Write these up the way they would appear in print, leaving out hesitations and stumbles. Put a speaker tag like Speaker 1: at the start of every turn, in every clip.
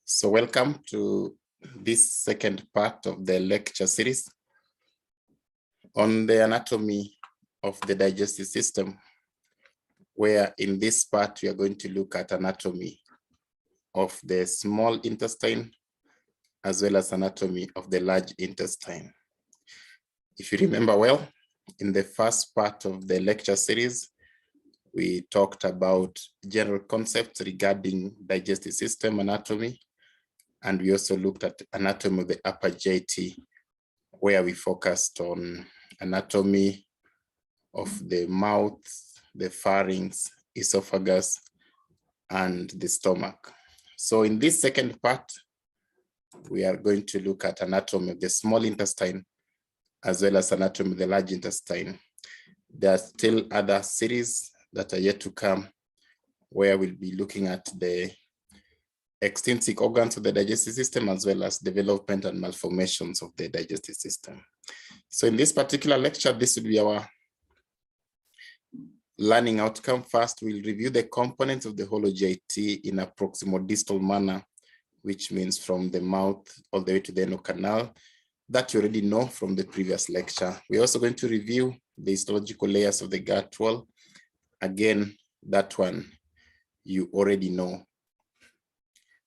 Speaker 1: So welcome to this second part of the lecture series on the anatomy of the digestive system, where in this part we are going to look at anatomy of the small intestine as well as anatomy of the large intestine. If you remember well, in the first part of the lecture series, we talked about general concepts regarding digestive system anatomy, and we also looked at anatomy of the upper GIT, where we focused on anatomy of the mouth, the pharynx, esophagus, and the stomach. So in this second part, we are going to look at anatomy of the small intestine as well as anatomy of the large intestine. There are still other series that are yet to come, where we'll be looking at the extrinsic organs of the digestive system as well as development and malformations of the digestive system. So in this particular lecture, this will be our learning outcome. First, we'll review the components of the hollow GIT in a proximal-distal manner, which means from the mouth all the way to the anal canal. That you already know from the previous lecture. We're also going to review the histological layers of the gut wall. Again, that one you already know.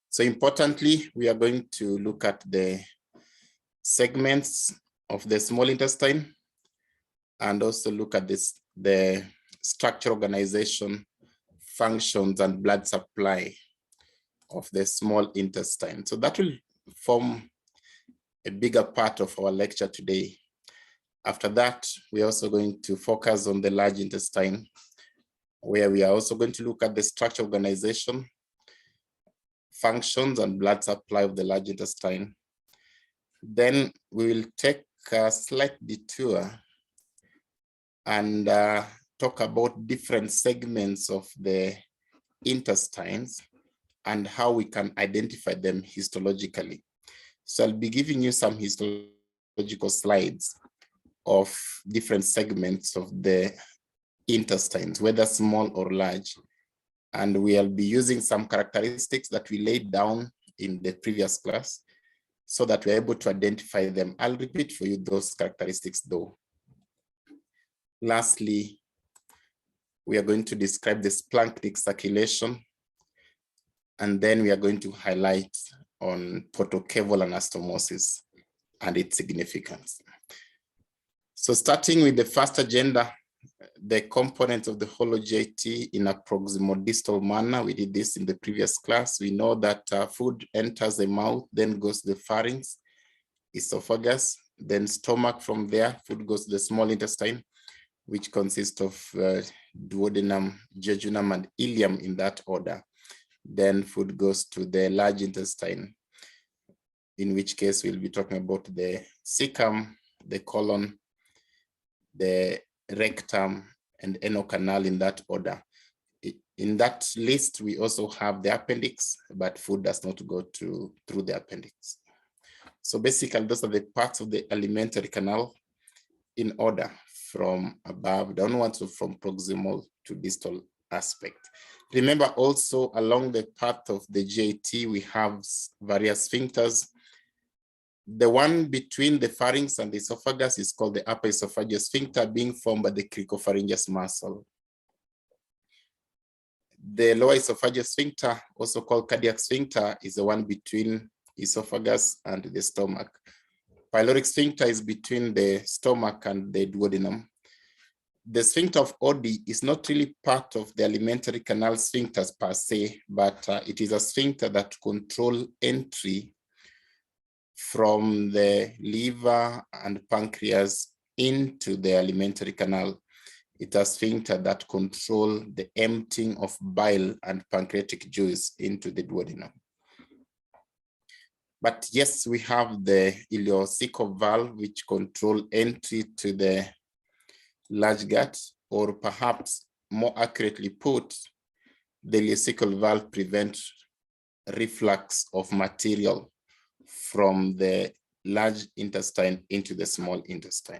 Speaker 1: So importantly, we are going to look at the segments of the small intestine and also look at the structure, organization, functions, and blood supply of the small intestine. So that will form a bigger part of our lecture today. After that, we're also going to focus on the large intestine, where we are also going to look at the structure, organization, functions, and blood supply of the large intestine. Then we will take a slight detour and talk about different segments of the intestines and how we can identify them histologically. So I'll be giving you some histological slides of different segments of the intestines, whether small or large. And we'll be using some characteristics that we laid down in the previous class so that we're able to identify them. I'll repeat for you those characteristics though. Lastly, we are going to describe the splanchnic circulation, and then we are going to highlight on portocaval anastomosis and its significance. So starting with the first agenda, the components of the hollow GIT in a proximal-distal manner. We did this in the previous class. We know that food enters the mouth, then goes to the pharynx, esophagus, then stomach. From there, food goes to the small intestine, which consists of duodenum, jejunum, and ileum in that order. Then food goes to the large intestine, in which case we'll be talking about the cecum, the colon, the rectum, and anal canal in that order. In that list, we also have the appendix, but food does not go through the appendix. So basically, those are the parts of the alimentary canal in order from above downwards, so from proximal to distal aspect. Remember also along the path of the GIT, we have various sphincters. The one between the pharynx and the esophagus is called the upper esophageal sphincter, being formed by the cricopharyngeus muscle. The lower esophageal sphincter, also called cardiac sphincter, is the one between esophagus and the stomach. Pyloric sphincter is between the stomach and the duodenum. The sphincter of Oddi is not really part of the alimentary canal sphincters per se, but it is a sphincter that controls entry from the liver and pancreas into the alimentary canal. It's a sphincter that controls the emptying of bile and pancreatic juice into the duodenum. But yes, we have the ileocecal valve, which controls entry to the large gut, or perhaps more accurately put, the ileocecal valve prevents reflux of material from the large intestine into the small intestine.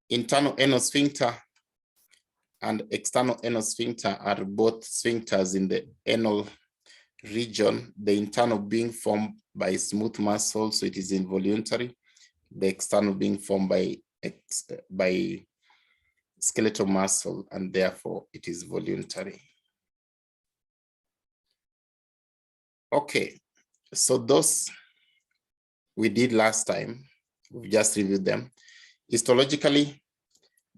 Speaker 1: Internal anal sphincter and external anal sphincter are both sphincters in the anal region, the internal being formed by smooth muscle, so it is involuntary. The external being formed by skeletal muscle, and therefore it is voluntary. Okay, so those we did last time, we just reviewed them. Histologically,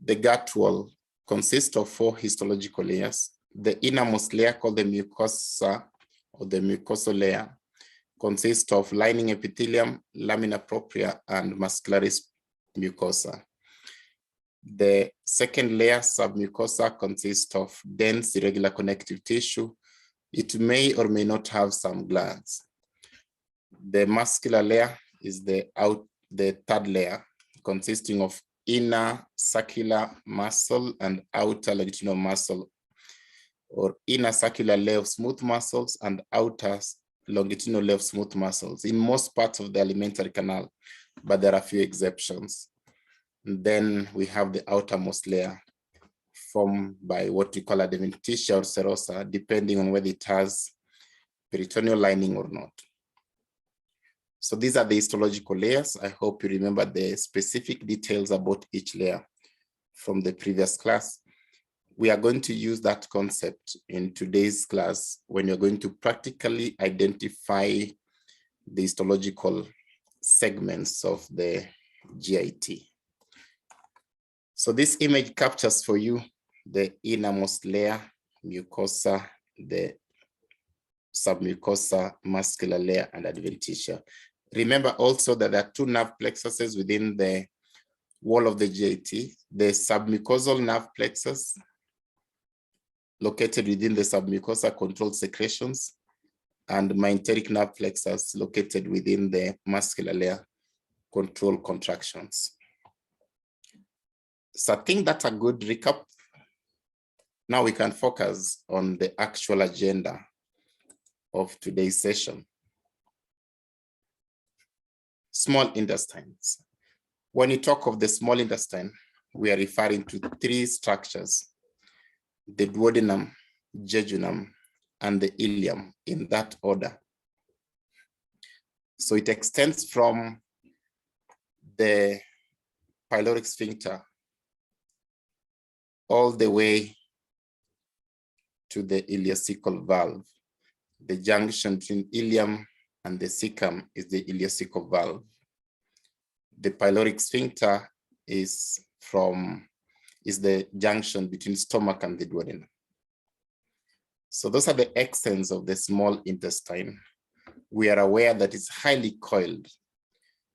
Speaker 1: the gut wall consists of 4 histological layers. The innermost layer, called the mucosa or the mucosal layer, consists of lining epithelium, lamina propria, and muscularis mucosa. The second layer, submucosa, consists of dense irregular connective tissue. It may or may not have some glands. The muscular layer is the third layer, consisting of inner circular muscle and outer longitudinal muscle, or inner circular layer of smooth muscles and outer longitudinal layer of smooth muscles in most parts of the alimentary canal, but there are a few exceptions. And then we have the outermost layer formed by what we call adventitia or serosa, depending on whether it has peritoneal lining or not. So these are the histological layers. I hope you remember the specific details about each layer from the previous class. We are going to use that concept in today's class when you're going to practically identify the histological segments of the GIT. So this image captures for you the innermost layer, mucosa, the submucosa, muscular layer, and adventitia. Remember also that there are 2 nerve plexuses within the wall of the GIT, the submucosal nerve plexus, located within the submucosa, controlled secretions, and myenteric nerve plexus, located within the muscular layer, control contractions. So I think that's a good recap. Now we can focus on the actual agenda of today's session. Small intestines. When you talk of the small intestine, we are referring to 3 structures: the duodenum, jejunum, and the ileum, in that order. So it extends from the pyloric sphincter all the way to the ileocecal valve. The junction between ileum and the cecum is the ileocecal valve. The pyloric sphincter is the junction between stomach and the duodenum. So those are the extents of the small intestine. We are aware that it's highly coiled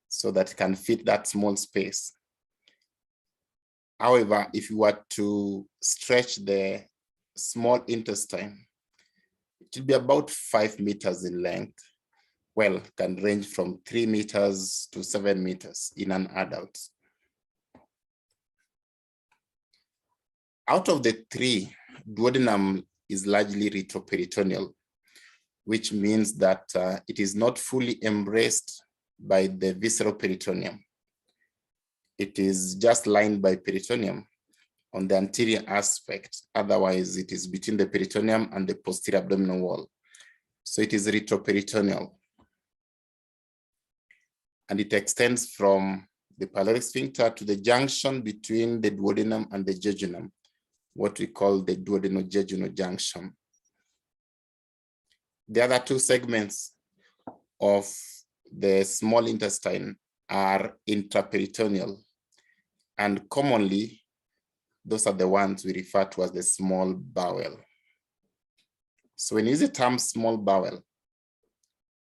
Speaker 1: so that it can fit that small space. However, if you were to stretch the small intestine, it will be about 5 meters in length. Well, can range from 3 meters to 7 meters in an adult. Out of the 3, duodenum is largely retroperitoneal, which means that it is not fully embraced by the visceral peritoneum. It is just lined by peritoneum on the anterior aspect. Otherwise, it is between the peritoneum and the posterior abdominal wall. So it is retroperitoneal. And it extends from the pyloric sphincter to the junction between the duodenum and the jejunum, what we call the duodenojejunal junction. The other 2 segments of the small intestine are intraperitoneal, and commonly, those are the ones we refer to as the small bowel. So when you use the term small bowel,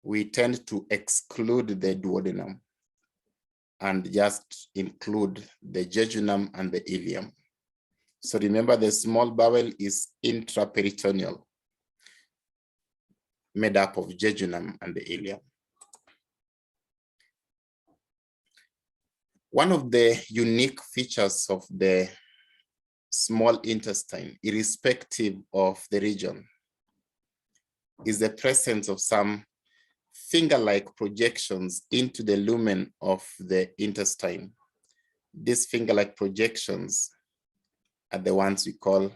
Speaker 1: we tend to exclude the duodenum and just include the jejunum and the ileum. So remember, the small bowel is intraperitoneal, made up of jejunum and the ileum. One of the unique features of the small intestine, irrespective of the region, is the presence of some finger-like projections into the lumen of the intestine. These finger-like projections are the ones we call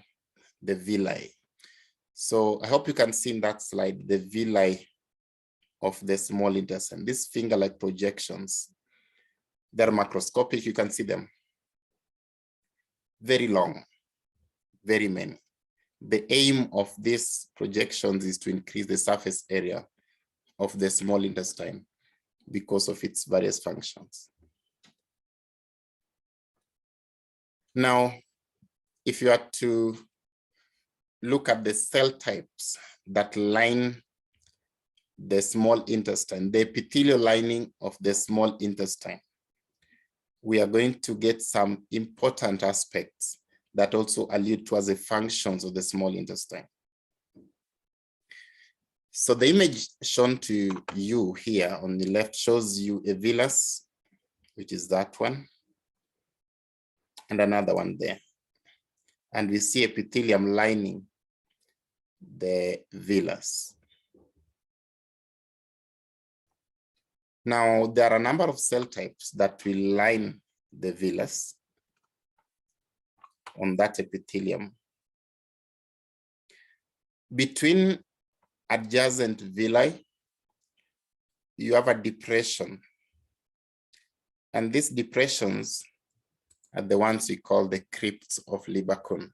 Speaker 1: the villi. So I hope you can see in that slide the villi of the small intestine. These finger-like projections, they're macroscopic, you can see them. Very long, very many. The aim of these projections is to increase the surface area of the small intestine because of its various functions. Now, if you are to look at the cell types that line the small intestine, the epithelial lining of the small intestine, we are going to get some important aspects that also allude towards the functions of the small intestine. So the image shown to you here on the left shows you a villus, which is that one, and another one there. And we see epithelium lining the villus. Now, there are a number of cell types that will line the villus on that epithelium. Between adjacent villi, you have a depression. And these depressions are the ones we call the crypts of Lieberkühn.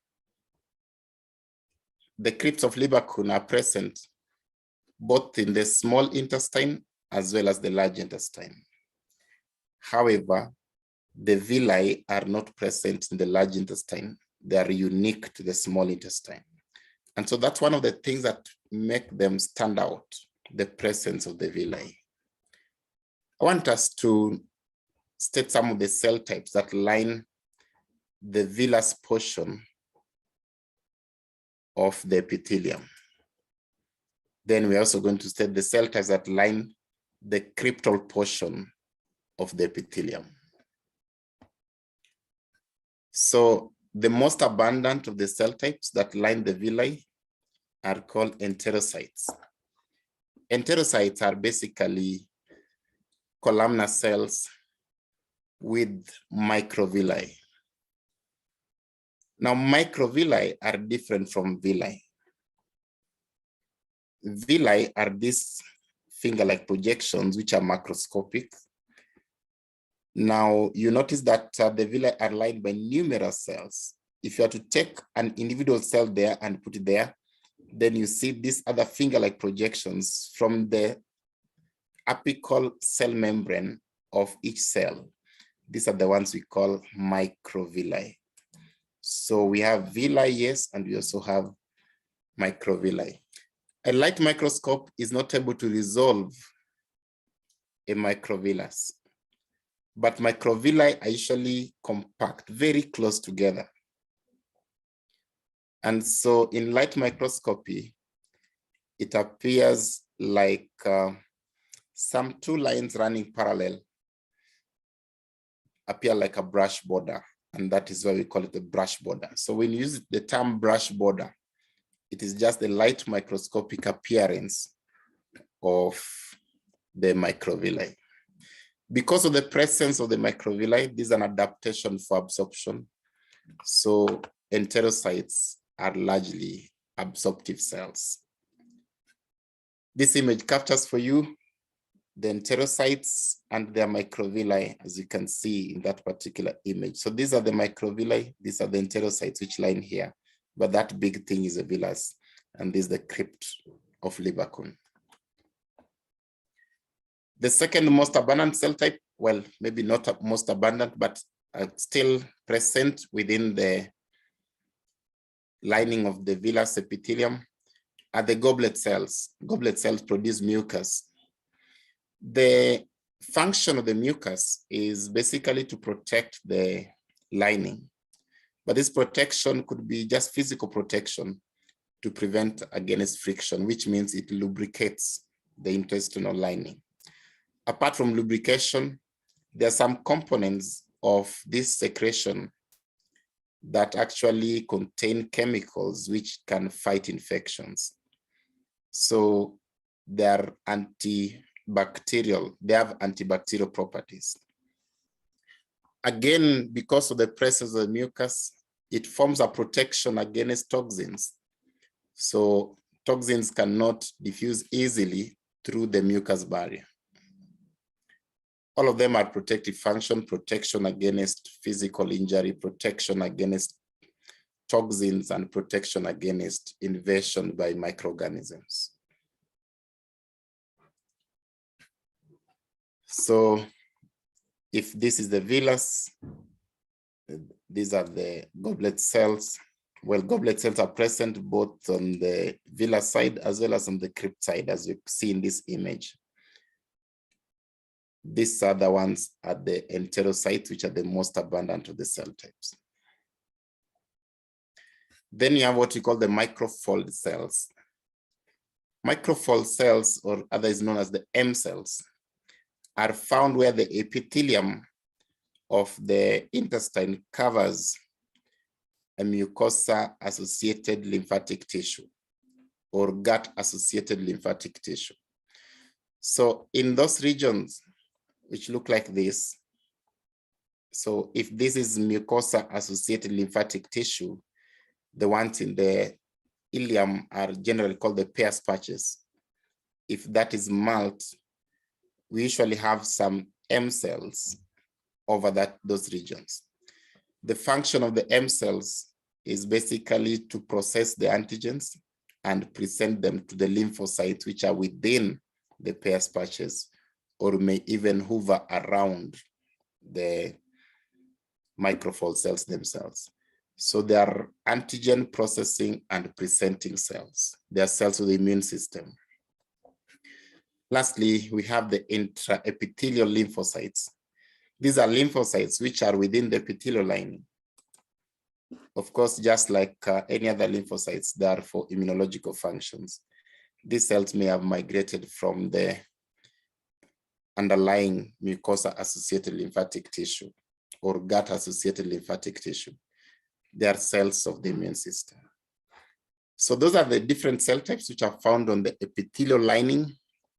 Speaker 1: The crypts of Lieberkühn are present both in the small intestine as well as the large intestine. However, the villi are not present in the large intestine. They are unique to the small intestine. And so that's one of the things that make them stand out, the presence of the villi. I want us to state some of the cell types that line the villus portion of the epithelium. Then we're also going to state the cell types that line the cryptal portion of the epithelium. So the most abundant of the cell types that line the villi are called enterocytes. Enterocytes are basically columnar cells with microvilli. Now, microvilli are different from villi. Villi are these finger-like projections which are macroscopic. Now, you notice that the villi are lined by numerous cells. If you are to take an individual cell there and put it there, then you see these other finger-like projections from the apical cell membrane of each cell. These are the ones we call microvilli. So we have villi, yes, and we also have microvilli. A light microscope is not able to resolve a microvillus, but microvilli are usually compact, very close together. And so in light microscopy, it appears like some two lines running parallel appear like a brush border, and that is why we call it a brush border. So when you use the term brush border, it is just the light microscopic appearance of the microvilli. Because of the presence of the microvilli, this is an adaptation for absorption. So enterocytes are largely absorptive cells. This image captures for you the enterocytes and their microvilli, as you can see in that particular image. So these are the microvilli, these are the enterocytes which line here, but that big thing is a villus, and this is the crypt of Lieberkühn. The second most abundant cell type, well, maybe not most abundant, but still present within the lining of the villus epithelium, are the goblet cells. Goblet cells produce mucus. The function of the mucus is basically to protect the lining, but this protection could be just physical protection to prevent against friction, which means it lubricates the intestinal lining. Apart from lubrication, there are some components of this secretion that actually contain chemicals which can fight infections. So they are antibacterial, they have antibacterial properties. Again, because of the presence of the mucus, it forms a protection against toxins. So toxins cannot diffuse easily through the mucous barrier. All of them are protective function, protection against physical injury, protection against toxins, and protection against invasion by microorganisms. So if this is the villus, these are the goblet cells. Well, goblet cells are present both on the villus side as well as on the crypt side, as you see in this image. These are the ones at the enterocytes, which are the most abundant of the cell types. Then you have what we call the microfold cells. Microfold cells, or otherwise known as the M cells, are found where the epithelium of the intestine covers a mucosa-associated lymphatic tissue or gut-associated lymphatic tissue. So in those regions, which look like this, so if this is mucosa-associated lymphatic tissue, the ones in the ileum are generally called the Peyer's patches. If that is malt, we usually have some M cells over those regions. The function of the M cells is basically to process the antigens and present them to the lymphocytes, which are within the Peyer's patches, or may even hover around the microfold cells themselves. So they are antigen processing and presenting cells. They are cells with the immune system. Lastly, we have the intraepithelial lymphocytes. These are lymphocytes which are within the epithelial lining. Of course, just like any other lymphocytes, they are for immunological functions. These cells may have migrated from the underlying mucosa-associated lymphatic tissue or gut-associated lymphatic tissue. They are cells of the immune system. So those are the different cell types which are found on the epithelial lining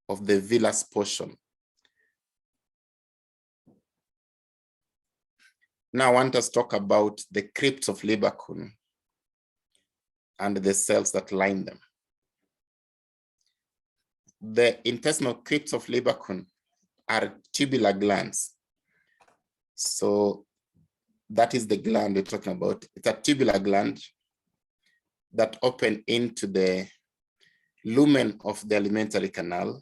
Speaker 1: of the villus portion. Now I want us to talk about the crypts of Lieberkühn and the cells that line them. The intestinal crypts of Lieberkühn are tubular glands. So that is the gland we're talking about. It's a tubular gland that open into the lumen of the alimentary canal,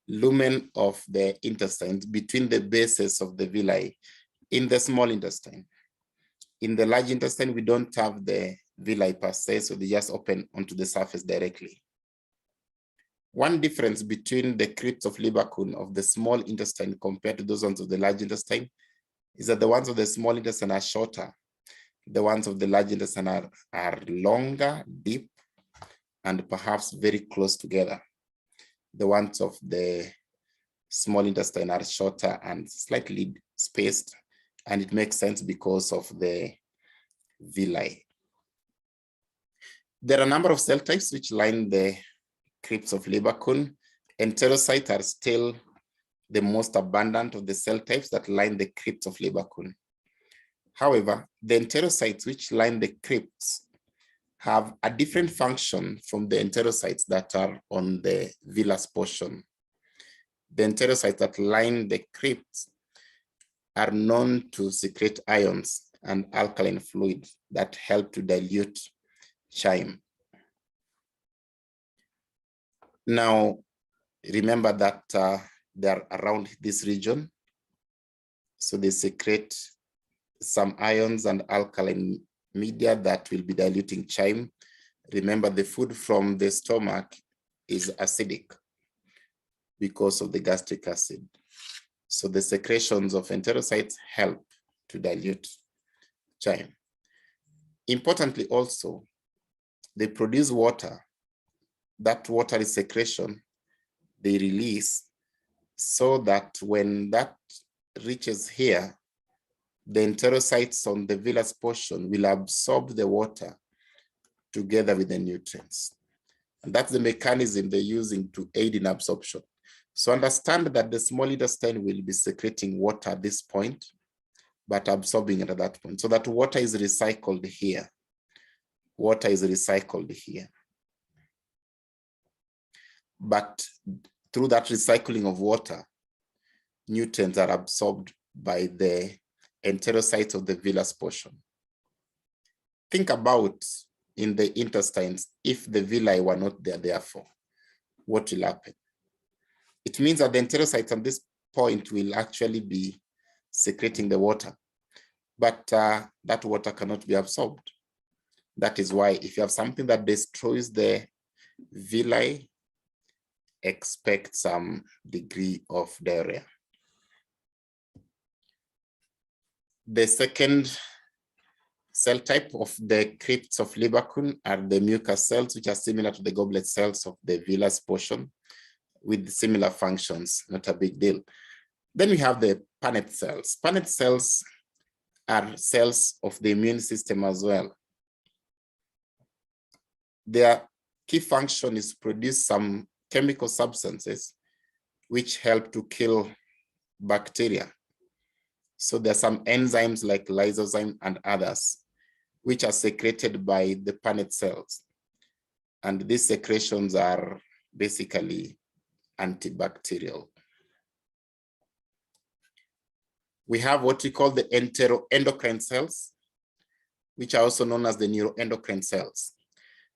Speaker 1: lumen of the intestine, between the bases of the villi in the small intestine. In the large intestine, we don't have the villi per se, so they just open onto the surface directly. One difference between the crypts of Lieberkühn of the small intestine compared to those ones of the large intestine is that the ones of the small intestine are shorter. The ones of the large intestine are longer, deep, and perhaps very close together. The ones of the small intestine are shorter and slightly spaced, and it makes sense because of the villi. There are a number of cell types which line the crypts of Lieberkühn. Enterocytes are still the most abundant of the cell types that line the crypts of Lieberkühn. However, the enterocytes which line the crypts have a different function from the enterocytes that are on the villus portion. The enterocytes that line the crypts are known to secrete ions and alkaline fluid that help to dilute chyme. Now, remember that they're around this region, so they secrete some ions and alkaline media that will be diluting chyme. Remember, the food from the stomach is acidic because of the gastric acid. So the secretions of enterocytes help to dilute chyme. Importantly also, they produce water. That water is secretion they release so that when that reaches here, the enterocytes on the villus portion will absorb the water together with the nutrients. And that's the mechanism they're using to aid in absorption. So understand that the small intestine will be secreting water at this point, but absorbing it at that point. So that water is recycled here. Water is recycled here. but through that recycling of water, nutrients are absorbed by the enterocytes of the villus portion. Think about in the intestines, if the villi were not there, therefore, what will happen? It means that the enterocytes at this point will actually be secreting the water, but that water cannot be absorbed. That is why if you have something that destroys the villi, expect some degree of diarrhea. The second cell type of the crypts of Lieberkühn are the mucus cells, which are similar to the goblet cells of the villus portion with similar functions, not a big deal. Then we have the Paneth cells. Paneth cells are cells of the immune system as well. Their key function is to produce some chemical substances which help to kill bacteria. So there are some enzymes like lysozyme and others, which are secreted by the Paneth cells. And these secretions are basically antibacterial. We have what we call the enteroendocrine cells, which are also known as the neuroendocrine cells.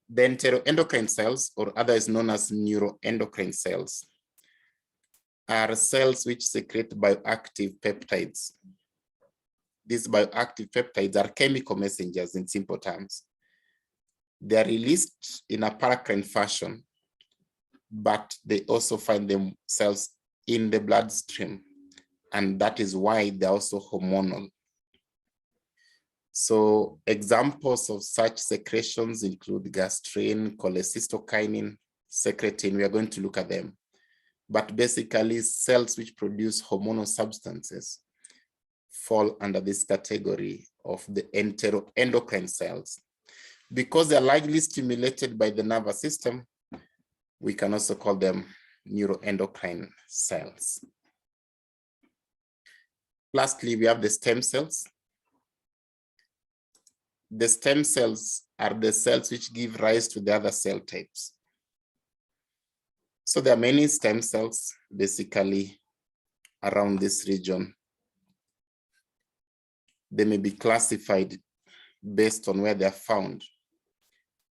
Speaker 1: The enteroendocrine cells, or otherwise known as neuroendocrine cells, are cells which secrete bioactive peptides. These bioactive peptides are chemical messengers in simple terms. They are released in a paracrine fashion, but they also find themselves in the bloodstream, and that is why they're also hormonal. So examples of such secretions include gastrin, cholecystokinin, secretin. We are going to look at them. But basically, cells which produce hormonal substances fall under this category of the enteroendocrine cells. Because they're largely stimulated by the nervous system, we can also call them neuroendocrine cells. Lastly, we have the stem cells. The stem cells are the cells which give rise to the other cell types. So there are many stem cells basically around this region. They may be classified based on where they are found.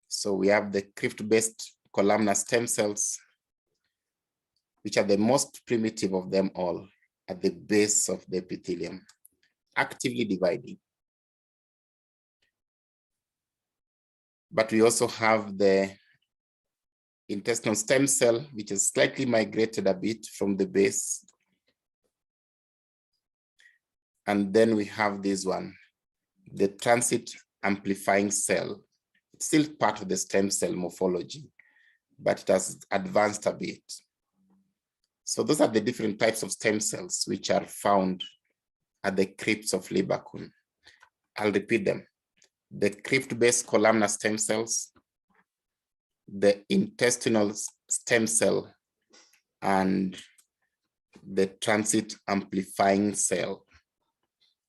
Speaker 1: So we have the crypt-based columnar stem cells, which are the most primitive of them all at the base of the epithelium, actively dividing. But we also have the intestinal stem cell, which is slightly migrated a bit from the base. And then we have this one, the transit amplifying cell. It's still part of the stem cell morphology, but it has advanced a bit. So those are the different types of stem cells which are found at the crypts of Lieberkühn. I'll repeat them. The crypt-based columnar stem cells, the intestinal stem cell, and the transit amplifying cell,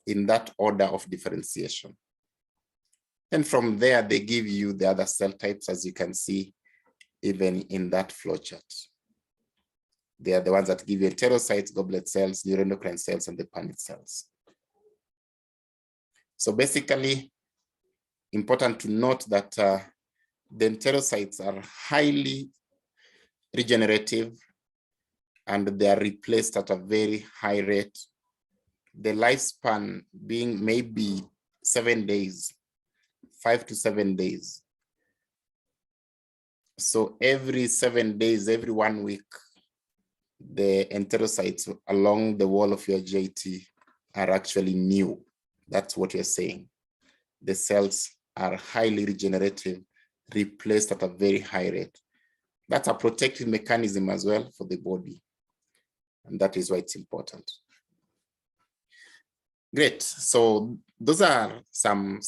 Speaker 1: in that order of differentiation. And from there, they give you the other cell types, as you can see, even in that flowchart. They are the ones that give you enterocytes, goblet cells, neuroendocrine cells, and the Paneth cells. So basically, important to note that the enterocytes are highly regenerative and they are replaced at a very high rate. The lifespan being maybe 7 days, 5 to 7 days. So every 7 days, every 1 week, the enterocytes along the wall of your JT are actually new. That's what you're saying. The cells are highly regenerative, replaced at a very high rate. That's a protective mechanism as well for the body. And that is why it's important. Great. So those are some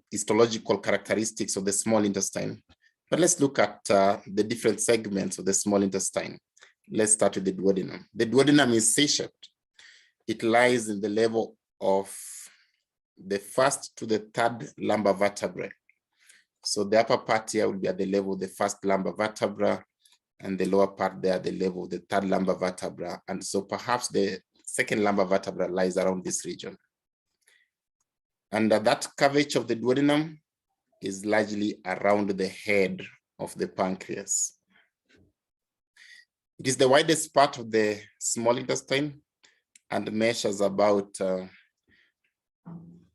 Speaker 1: histological characteristics of the small intestine. But let's look at the different segments of the small intestine. Let's start with the duodenum. The duodenum is C-shaped. It lies in the level of the first to the third lumbar vertebrae. So the upper part here will be at the level of the first lumbar vertebra, and the lower part there, the level of the third lumbar vertebra. And so perhaps the second lumbar vertebra lies around this region. And that curvature of the duodenum is largely around the head of the pancreas. It is the widest part of the small intestine and measures about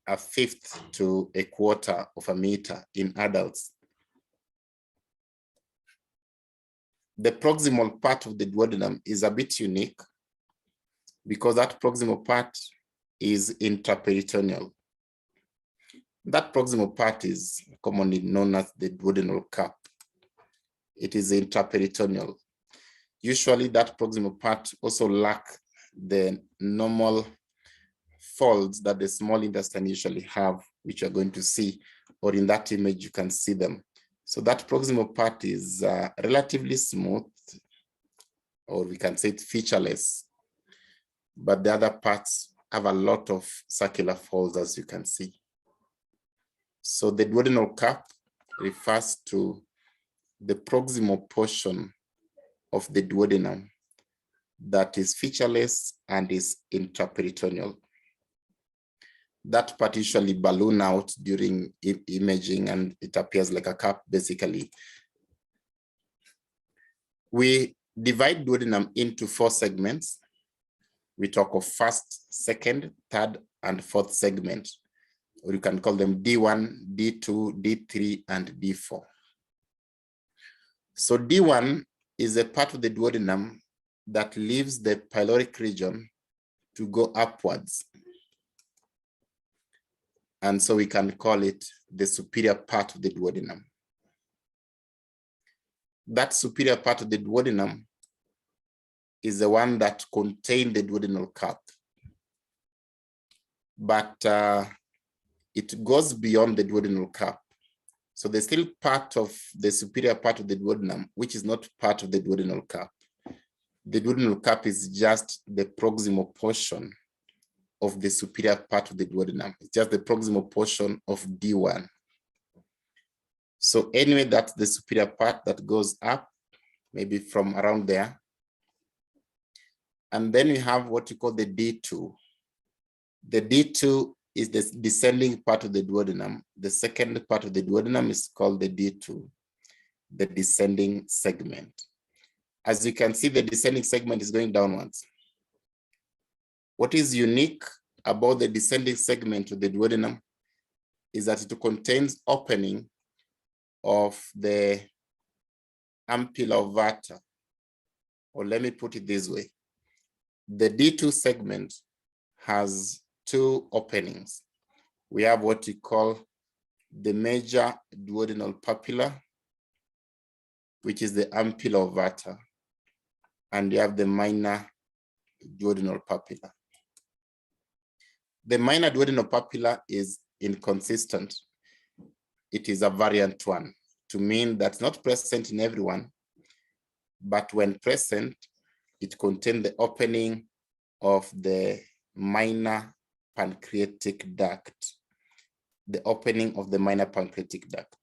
Speaker 1: a fifth to a quarter of a meter in adults. The proximal part of the duodenum is a bit unique because that proximal part is intraperitoneal. That proximal part is commonly known as the duodenal cup. It is intraperitoneal. Usually that proximal part also lacks the normal folds that the small intestine usually have, which you're going to see, or in that image you can see them. So that proximal part is relatively smooth, or we can say it's featureless, but the other parts have a lot of circular folds, as you can see. So the duodenal cup refers to the proximal portion of the duodenum that is featureless and is intraperitoneal. That part usually balloon out during imaging and it appears like a cup, basically. We divide duodenum into 4 segments. We talk of first, second, third, and fourth segment, or you can call them D1, D2, D3, and D4. So D1 is a part of the duodenum that leaves the pyloric region to go upwards. And so we can call it the superior part of the duodenum. That superior part of the duodenum is the one that contains the duodenal cup. But it goes beyond the duodenal cup. So there's still part of the superior part of the duodenum, which is not part of the duodenal cup. The duodenal cup is just the proximal portion of the superior part of the duodenum. It's just the proximal portion of D1. So anyway, that's the superior part that goes up, maybe from around there. And then we have what we call the D2. The D2 is the descending part of the duodenum. The second part of the duodenum is called the D2, the descending segment. As you can see, the descending segment is going downwards. What is unique about the descending segment of the duodenum is that it contains opening of the ampulla vata, or let me put it this way. The D2 segment has 2 openings. We have what we call the major duodenal papilla, which is the ampulla vata, and you have the minor duodenal papilla. The minor duodenal papilla is inconsistent. It is a variant one, to mean that's not present in everyone, but when present, it contains the opening of the minor pancreatic duct, the opening of the minor pancreatic duct.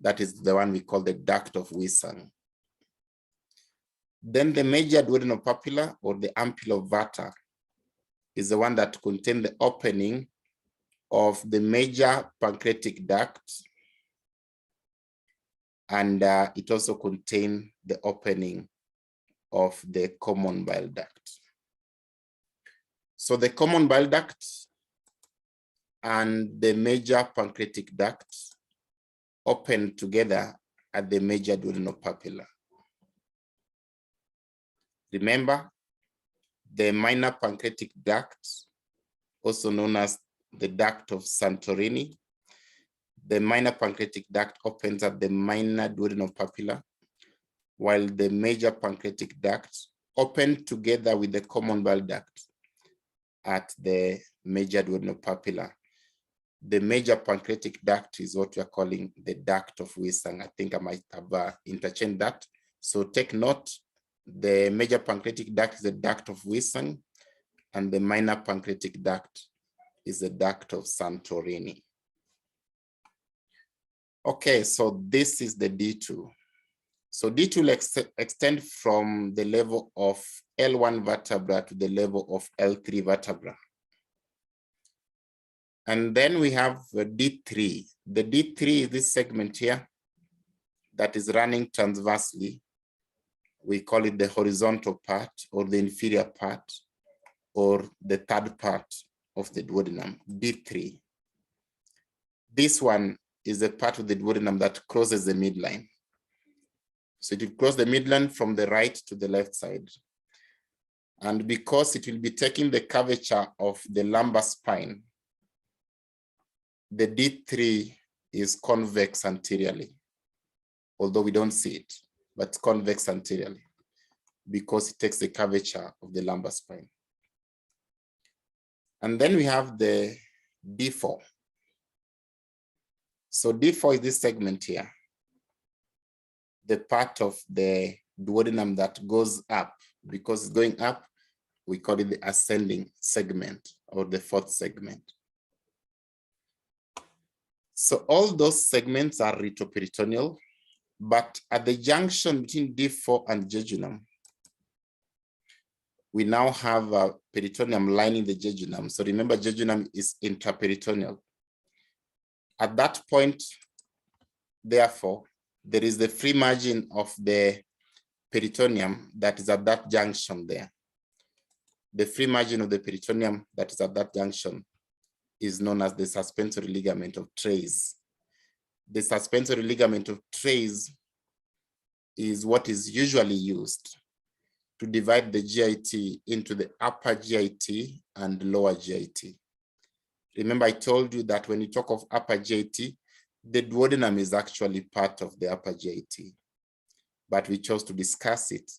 Speaker 1: That is the one we call the duct of Wissang. Then the major duodenal papilla, or the ampulla vata, is the one that contains the opening of the major pancreatic duct, and it also contains the opening of the common bile duct. So the common bile duct and the major pancreatic duct open together at the major duodenal papilla. Remember, the minor pancreatic duct, also known as the duct of Santorini, the minor pancreatic duct opens at the minor duodenal papilla, while the major pancreatic duct open together with the common bile duct at the major duodenal papilla. The major pancreatic duct is what we are calling the duct of Wissang. I think I might have interchanged that. So take note, the major pancreatic duct is the duct of Wissang, and the minor pancreatic duct is the duct of Santorini. Okay, so this is the D2. So D2 will extend from the level of L1 vertebra to the level of L3 vertebra. And then we have D3. The D3 is this segment here that is running transversely. We call it the horizontal part or the inferior part or the third part of the duodenum, D3. This one is the part of the duodenum that crosses the midline. So it will cross the midline from the right to the left side. And because it will be taking the curvature of the lumbar spine, the D3 is convex anteriorly, although we don't see it, but convex anteriorly because it takes the curvature of the lumbar spine. And then we have the D4. So D4 is this segment here, the part of the duodenum that goes up. Because it's going up, we call it the ascending segment or the fourth segment. So all those segments are retroperitoneal, but at the junction between D4 and jejunum, we now have a peritoneum lining the jejunum. So remember, jejunum is intraperitoneal. At that point, therefore, there is the free margin of the peritoneum that is at that junction there. The free margin of the peritoneum that is at that junction is known as the suspensory ligament of Treys. The suspensory ligament of Treys is what is usually used to divide the GIT into the upper GIT and lower GIT. Remember, I told you that when you talk of upper GIT, the duodenum is actually part of the upper GIT, but we chose to discuss it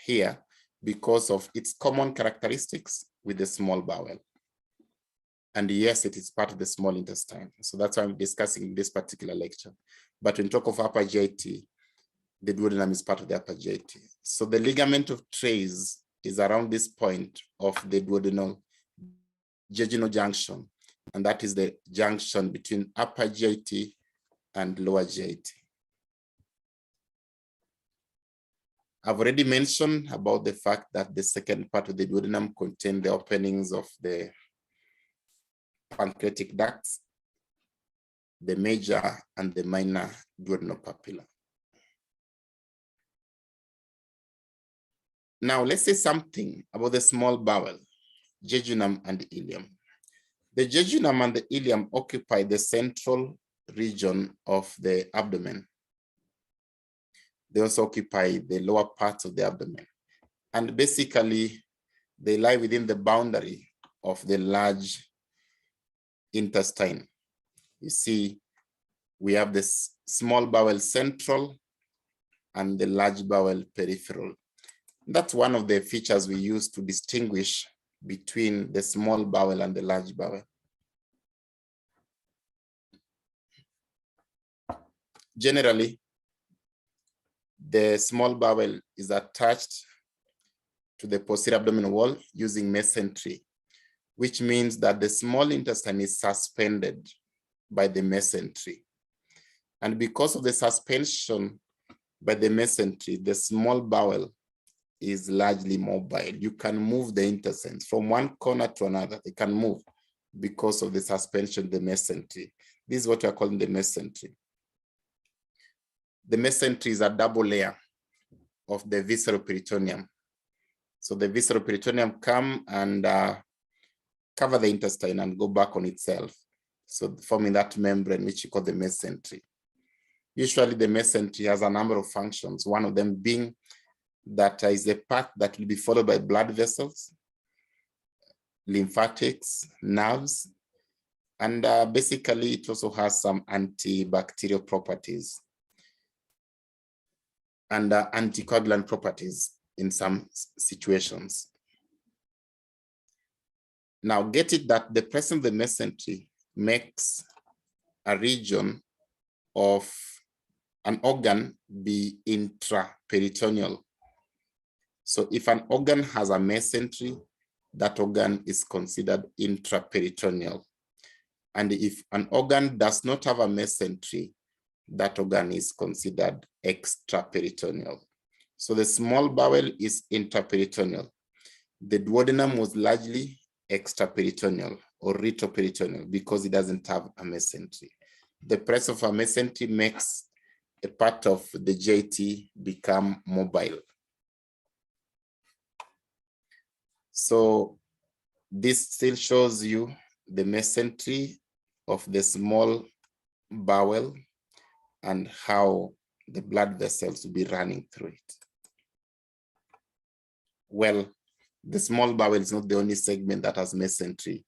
Speaker 1: here because of its common characteristics with the small bowel. And yes, it is part of the small intestine. So that's why I'm discussing this particular lecture. But when you talk of upper GIT, the duodenum is part of the upper GIT. So the ligament of Treys is around this point of the duodenal-jejunal junction. And that is the junction between upper GIT and lower GIT. I've already mentioned about the fact that the second part of the duodenum contains the openings of the pancreatic ducts, the major and the minor duodenal papilla. Now let's say something about the small bowel, jejunum and ileum. The jejunum and the ileum occupy the central region of the abdomen. They also occupy the lower parts of the abdomen. And basically, they lie within the boundary of the large intestine. You see, we have this small bowel central and the large bowel peripheral. That's one of the features we use to distinguish between the small bowel and the large bowel. Generally, the small bowel is attached to the posterior abdominal wall using mesentery, which means that the small intestine is suspended by the mesentery. And because of the suspension by the mesentery, the small bowel is largely mobile. You can move the intestines from one corner to another. They can move because of the suspension of the mesentery. This is what we are calling the mesentery. The mesentery is a double layer of the visceral peritoneum. So the visceral peritoneum come and cover the intestine and go back on itself. So forming that membrane, which you call the mesentery. Usually the mesentery has a number of functions, one of them being that is a path that will be followed by blood vessels, lymphatics, nerves, and basically it also has some antibacterial properties and anticoagulant properties in some situations. Now get it that the presence of the mesentery makes a region of an organ be intraperitoneal. So if an organ has a mesentery, that organ is considered intraperitoneal. And if an organ does not have a mesentery, that organ is considered extraperitoneal. So the small bowel is intraperitoneal. The duodenum was largely extraperitoneal or retroperitoneal because it doesn't have a mesentery. The presence of a mesentery makes a part of the JT become mobile. So this still shows you the mesentery of the small bowel and how the blood vessels will be running through it. Well, the small bowel is not the only segment that has mesentery.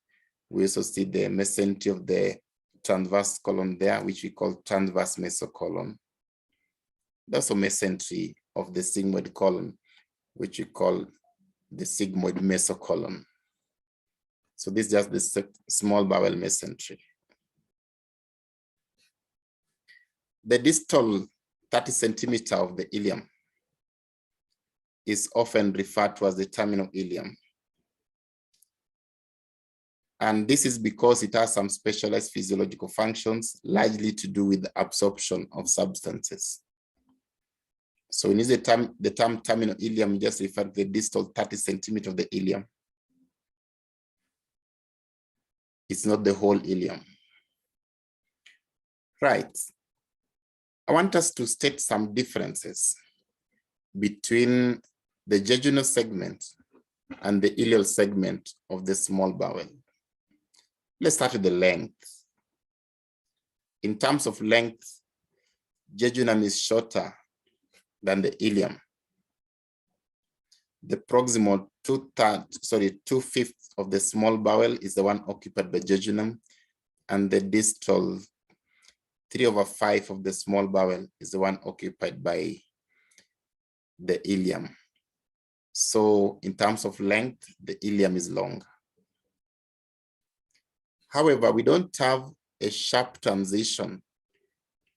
Speaker 1: We also see the mesentery of the transverse colon there, which we call transverse mesocolon. There's also mesentery of the sigmoid colon, which we call the sigmoid mesocolon. So this is just the small bowel mesentery. The distal 30 centimeter of the ileum is often referred to as the terminal ileum. And this is because it has some specialized physiological functions, largely to do with the absorption of substances. So when you use the term terminal ileum, you just refer to the distal 30 centimeter of the ileum. It's not the whole ileum. Right. I want us to state some differences between the jejunal segment and the ileal segment of the small bowel. Let's start with the length. In terms of length, jejunum is shorter than the ileum. The proximal 2/5 of the small bowel is the one occupied by jejunum, and the distal 3/5 of the small bowel is the one occupied by the ileum. So in terms of length, the ileum is longer. However, we don't have a sharp transition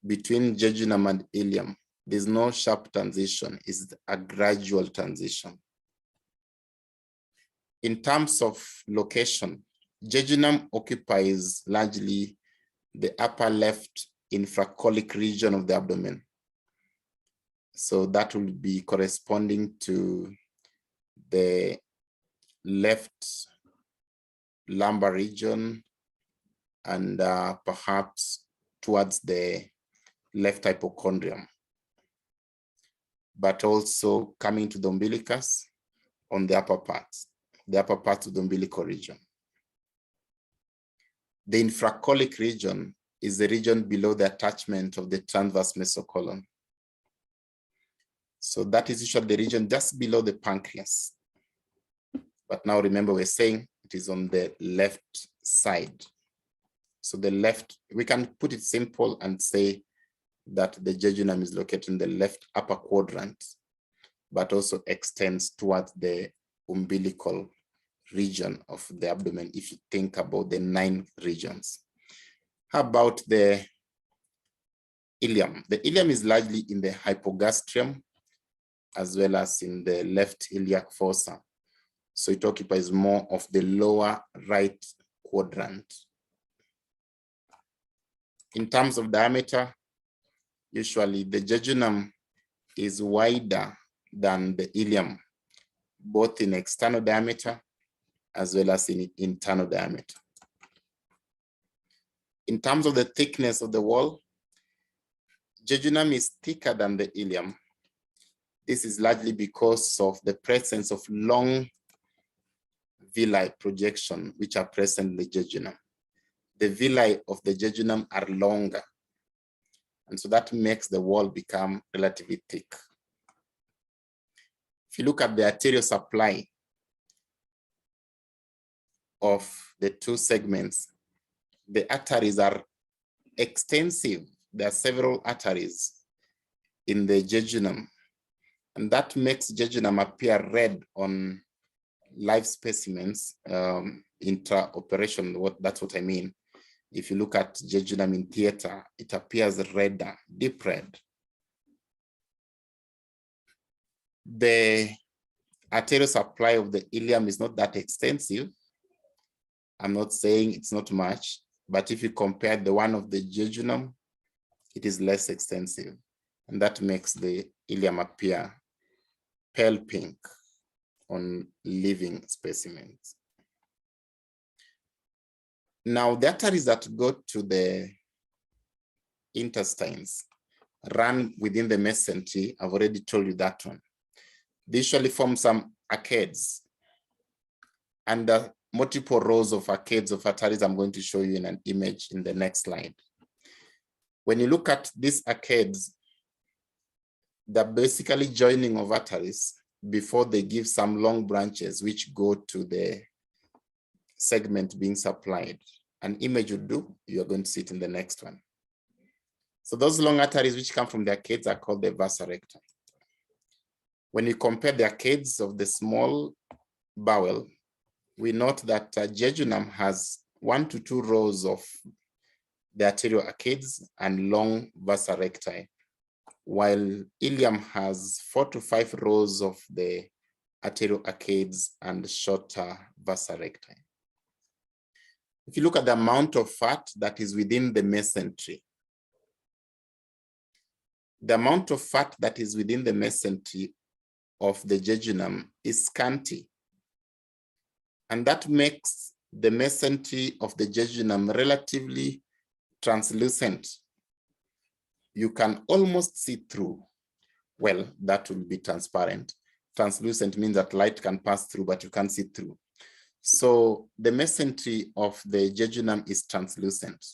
Speaker 1: between jejunum and ileum. There's no sharp transition, it's a gradual transition. In terms of location, jejunum occupies largely the upper left infracolic region of the abdomen. So that will be corresponding to the left lumbar region and perhaps towards the left hypochondrium, but also coming to the umbilicus on the upper part of the umbilical region. The infracolic region is the region below the attachment of the transverse mesocolon. So that is usually the region just below the pancreas. But now remember, we're saying it is on the left side. So the left, we can put it simple and say that the jejunum is located in the left upper quadrant, but also extends towards the umbilical region of the abdomen if you think about the 9 regions. How about the ileum? The ileum is largely in the hypogastrium as well as in the left iliac fossa. So it occupies more of the lower right quadrant. In terms of diameter, usually the jejunum is wider than the ileum, both in external diameter as well as in internal diameter. In terms of the thickness of the wall, jejunum is thicker than the ileum. This is largely because of the presence of long villi projection, which are present in the jejunum. The villi of the jejunum are longer, and so that makes the wall become relatively thick. If you look at the arterial supply of the 2 segments, the arteries are extensive. There are several arteries in the jejunum, and that makes jejunum appear red on live specimens intraoperation. That's what I mean. If you look at jejunum in theater, it appears redder, deep red. The arterial supply of the ileum is not that extensive. I'm not saying it's not much, but if you compare the one of the jejunum, it is less extensive. and that makes the ileum appear pale pink on living specimens. Now, the arteries that go to the intestines run within the mesentery. I've already told you that one. They usually form some arcades, and multiple rows of arcades of arteries I'm going to show you in an image in the next slide. When you look at these arcades, they're basically joining of arteries before they give some long branches which go to the segment being supplied. An image would do, you're going to see it in the next one. So those long arteries which come from the arcades are called the vasa recta. When you compare the arcades of the small bowel, we note that jejunum has 1 to 2 rows of the arterial arcades and long vasa recti, while ileum has 4 to 5 rows of the arterial arcades and shorter vasa recti. If you look at the amount of fat that is within the mesentery, the amount of fat that is within the mesentery of the jejunum is scanty. And that makes the mesentery of the jejunum relatively translucent. You can almost see through. Well, that will be transparent. Translucent means that light can pass through, but you can't see through. So the mesentery of the jejunum is translucent.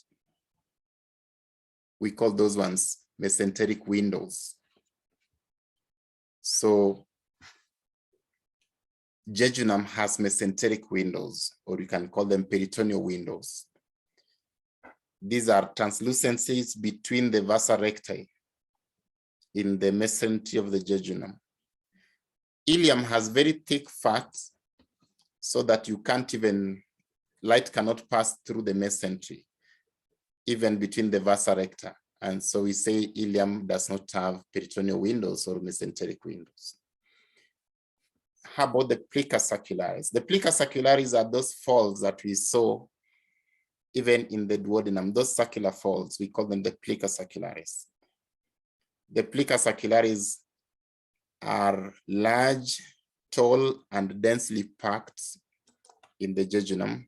Speaker 1: We call those ones mesenteric windows. So jejunum has mesenteric windows, or you can call them peritoneal windows. These are translucencies between the vasa recti in the mesentery of the jejunum. Ileum has very thick fat so that you can't even, light cannot pass through the mesentery, even between the vasa recta. And so we say ileum does not have peritoneal windows or mesenteric windows. How about the plica circularis? The plica circularis are those folds that we saw even in the duodenum, those circular folds, we call them the plica circularis. The plica circularis are large, tall, and densely packed in the jejunum,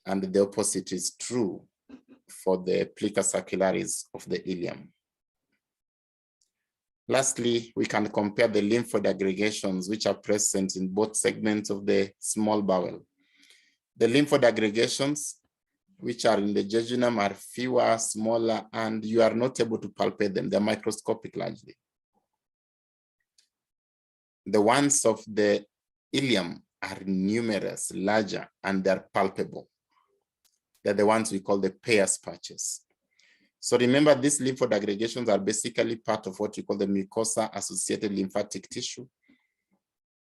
Speaker 1: and the opposite is true for the plica circularis of the ileum. Lastly, we can compare the lymph node aggregations which are present in both segments of the small bowel. The lymph node aggregations which are in the jejunum are fewer, smaller, and you are not able to palpate them. They're microscopic largely. The ones of the ileum are numerous, larger, and they're palpable. They're the ones we call the Peyer's patches. So remember, these lymph node aggregations are basically part of what we call the mucosa-associated lymphatic tissue.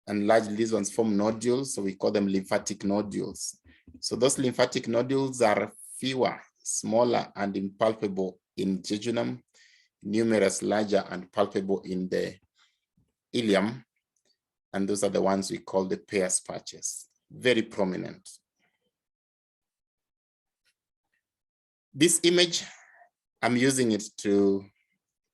Speaker 1: And largely these ones form nodules, so we call them lymphatic nodules. So those lymphatic nodules are fewer, smaller, and impalpable in jejunum, numerous, larger, and palpable in the ileum. And those are the ones we call the Peyer's patches, very prominent. This image, I'm using it to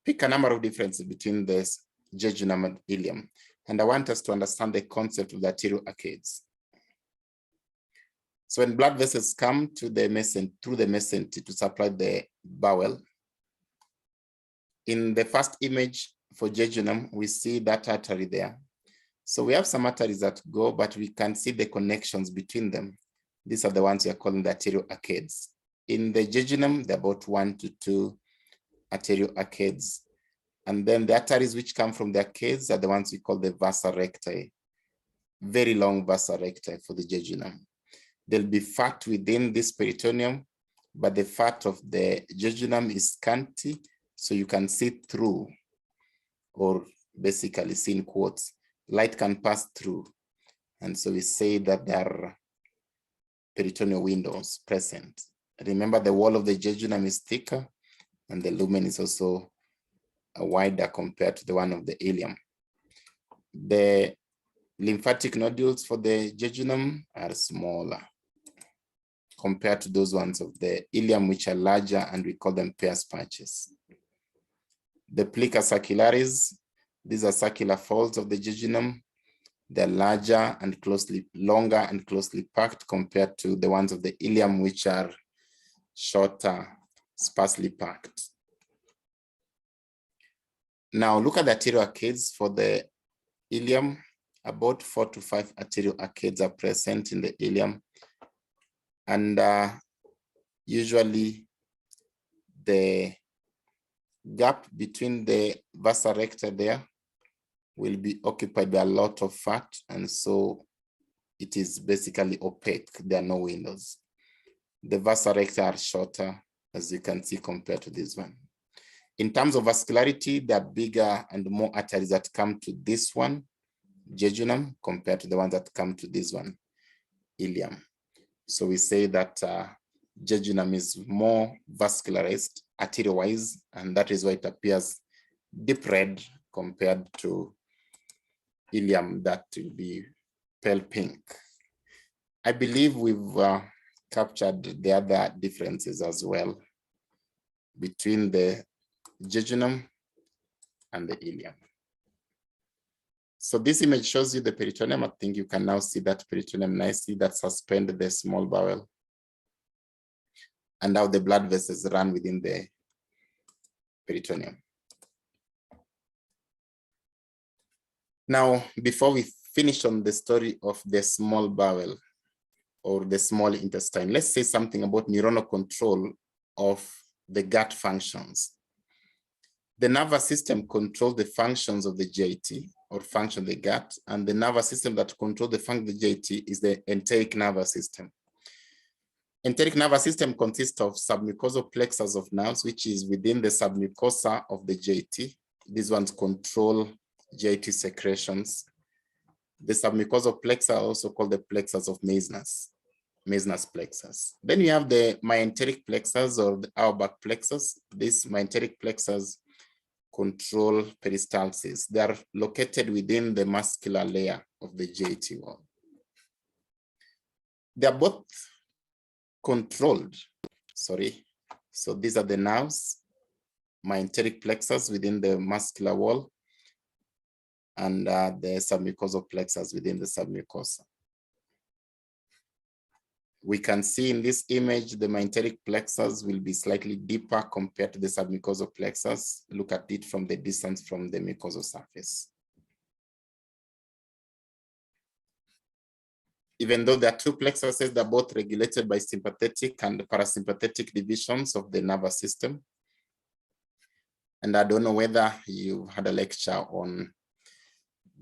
Speaker 1: pick a number of differences between the jejunum and ileum. And I want us to understand the concept of the arterial arcades. So when blood vessels come to the through the mesentery to supply the bowel, in the first image for jejunum, we see that artery there. So we have some arteries that go, but we can see the connections between them. These are the ones we are calling the arterial arcades. In the jejunum, there are about 1 to 2 arterial arcades. And then the arteries which come from the arcades are the ones we call the vasa recti, very long vasa recti for the jejunum. There'll be fat within this peritoneum, but the fat of the jejunum is scanty, so you can see through, or basically see in quotes, light can pass through. And so we say that there are peritoneal windows present. Remember, the wall of the jejunum is thicker, and the lumen is also wider compared to the one of the ileum. The lymphatic nodules for the jejunum are smaller compared to those ones of the ileum, which are larger, and we call them Peyer's patches. The plica circularis, these are circular folds of the jejunum. They're longer and closely packed compared to the ones of the ileum, which are shorter, sparsely packed. Now look at the arterial arcades for the ileum. About 4 to 5 arterial arcades are present in the ileum. And usually the gap between the vasa recta there will be occupied by a lot of fat, and so it is basically opaque. There are no windows. The vasa recta are shorter, as you can see, compared to this one. In terms of vascularity, there are bigger and more arteries that come to this one, jejunum, compared to the ones that come to this one, ileum. So we say that jejunum is more vascularized arterial-wise, and that is why it appears deep red compared to ileum that will be pale pink. I believe we've captured the other differences as well between the jejunum and the ileum. So this image shows you the peritoneum. I think you can now see that peritoneum nicely, that suspend the small bowel, and how the blood vessels run within the peritoneum. Now, before we finish on the story of the small bowel or the small intestine, let's say something about neuronal control of the gut functions. The nervous system controls the functions of the GIT, or function of the gut, and the nervous system that controls the function of the GIT is the enteric nervous system. Enteric nervous system consists of submucosal plexus of nerves, which is within the submucosa of the GIT. These ones control GIT secretions. The submucosal plexus are also called the plexus of Meissner's plexus. Then you have the myenteric plexus or the Auerbach plexus. These myenteric plexus control peristalsis. They are located within the muscular layer of the GIT wall. They are both controlled, so these are the nerves, myenteric plexus within the muscular wall, and the submucosal plexus within the submucosa. We can see in this image, the myenteric plexus will be slightly deeper compared to the submucosal plexus. Look at it from the distance from the mucosal surface. Even though there are two plexuses, they're both regulated by sympathetic and parasympathetic divisions of the nervous system. And I don't know whether you had a lecture on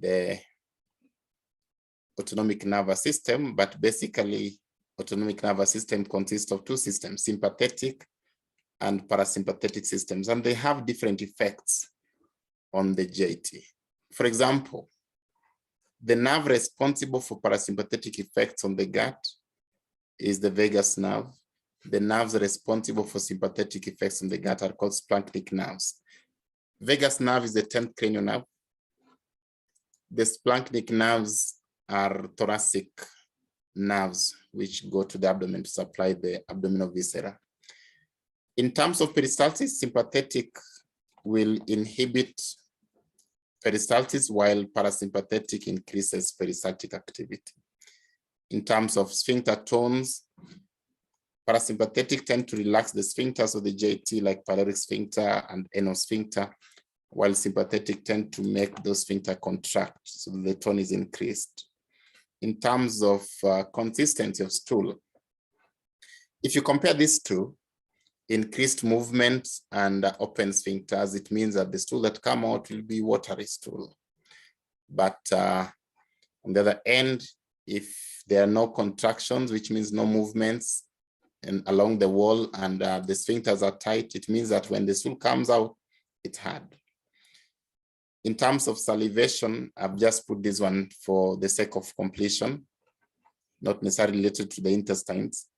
Speaker 1: the autonomic nervous system, but basically autonomic nervous system consists of two systems, sympathetic and parasympathetic systems, and they have different effects on the GIT. For example, the nerve responsible for parasympathetic effects on the gut is the vagus nerve. The nerves responsible for sympathetic effects on the gut are called splanchnic nerves. Vagus nerve is the 10th cranial nerve. The splanchnic nerves are thoracic nerves which go to the abdomen to supply the abdominal viscera. In terms of peristalsis, sympathetic will inhibit peristalsis while parasympathetic increases peristaltic activity. In terms of sphincter tones, parasympathetic tend to relax the sphincters of the GIT like pyloric sphincter and anal sphincter, while sympathetic tend to make those sphincter contract so that the tone is increased. In terms of consistency of stool, if you compare these two, increased movement and open sphincters, it means that the stool that come out will be watery stool. But on the other end, if there are no contractions, which means no movements and along the wall, and the sphincters are tight, it means that when the stool comes out, it's hard. In terms of salivation, I've just put this one for the sake of completion, not necessarily related to the intestines.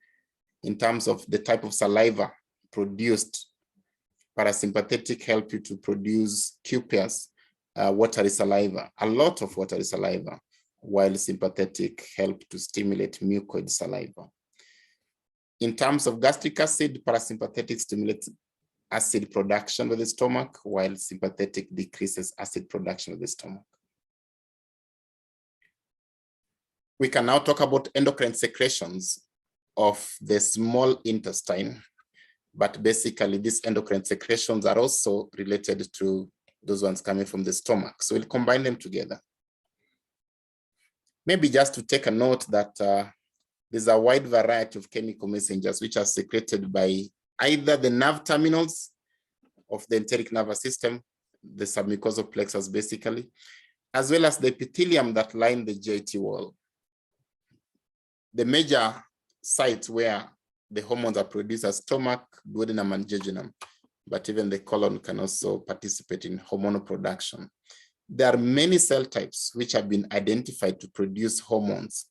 Speaker 1: In terms of the type of saliva produced, parasympathetic help you to produce cupeus, watery saliva, a lot of watery saliva, while sympathetic help to stimulate mucoid saliva. In terms of gastric acid, parasympathetic stimulates acid production with the stomach, while sympathetic decreases acid production with the stomach. We can now talk about endocrine secretions of the small intestine, but basically these endocrine secretions are also related to those ones coming from the stomach. So we'll combine them together. Maybe just to take a note that there's a wide variety of chemical messengers which are secreted by either the nerve terminals of the enteric nervous system, the submucosal plexus basically, as well as the epithelium that line the GIT wall. The major sites where the hormones are produced are stomach, duodenum, and jejunum, but even the colon can also participate in hormonal production. There are many cell types which have been identified to produce hormones.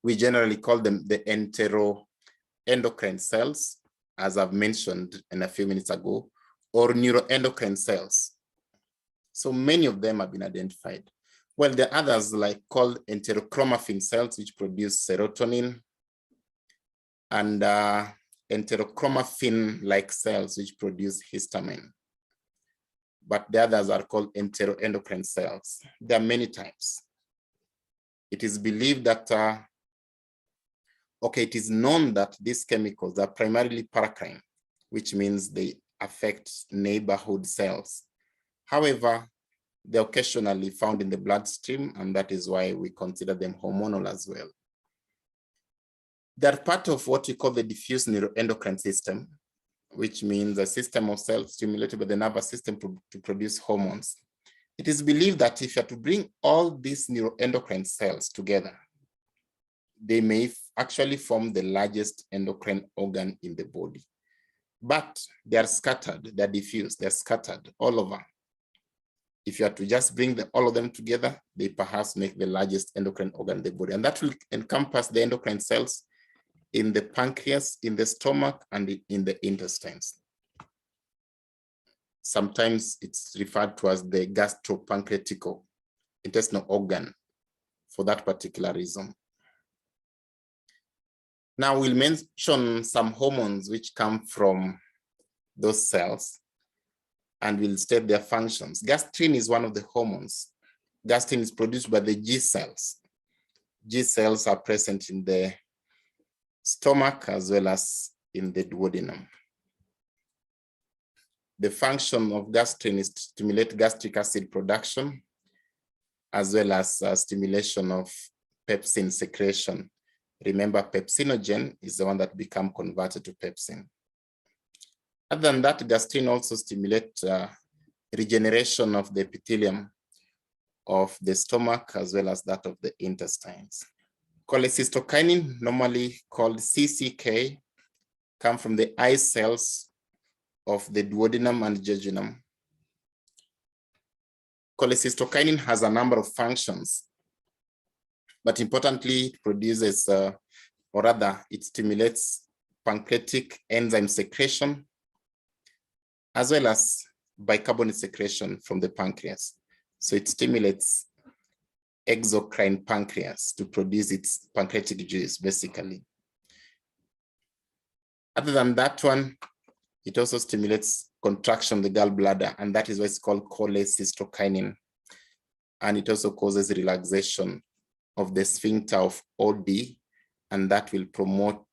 Speaker 1: We generally call them the enteroendocrine cells, as I've mentioned in a few minutes ago, or neuroendocrine cells. So many of them have been identified. Well, there are others like called enterochromaffin cells, which produce serotonin, and enterochromaffin-like cells, which produce histamine. But the others are called enteroendocrine cells. There are many types. It is believed that, it is known that these chemicals are primarily paracrine, which means they affect neighborhood cells. However, they're occasionally found in the bloodstream, and that is why we consider them hormonal as well. They're part of what we call the diffuse neuroendocrine system, which means a system of cells stimulated by the nervous system to produce hormones. It is believed that if you are to bring all these neuroendocrine cells together, they may actually form the largest endocrine organ in the body. But they are scattered, they're diffused, they're scattered all over. If you are to just bring all of them together, they perhaps make the largest endocrine organ in the body. And that will encompass the endocrine cells in the pancreas, in the stomach, and in the intestines. Sometimes it's referred to as the gastropancreatical intestinal organ for that particular reason. Now we'll mention some hormones which come from those cells, and we'll state their functions. Gastrin is one of the hormones. Gastrin is produced by the G cells. G cells are present in the stomach as well as in the duodenum. The function of gastrin is to stimulate gastric acid production, as well as stimulation of pepsin secretion. Remember, pepsinogen is the one that becomes converted to pepsin. Other than that, gastrin also stimulates regeneration of the epithelium of the stomach as well as that of the intestines. Cholecystokinin, normally called CCK, come from the eye cells of the duodenum and jejunum. Cholecystokinin has a number of functions, but importantly, it produces, or rather, it stimulates pancreatic enzyme secretion, as well as bicarbonate secretion from the pancreas. So it stimulates exocrine pancreas to produce its pancreatic juice, basically. Other than that one, it also stimulates contraction of the gallbladder, and that is why it's called cholecystokinin. And it also causes relaxation of the sphincter of OD, and that will promote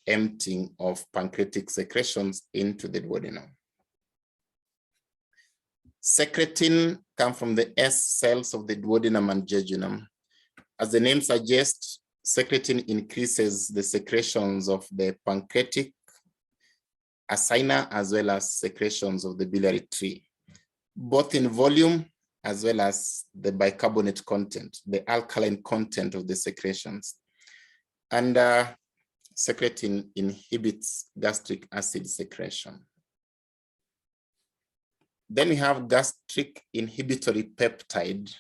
Speaker 1: emptying of pancreatic secretions into the duodenum. Secretin come from the S cells of the duodenum and jejunum. As the name suggests, secretin increases the secretions of the pancreatic, acinar, as well as secretions of the biliary tree, both in volume as well as the bicarbonate content, the alkaline content of the secretions. And secretin inhibits gastric acid secretion. Then we have gastric inhibitory peptide,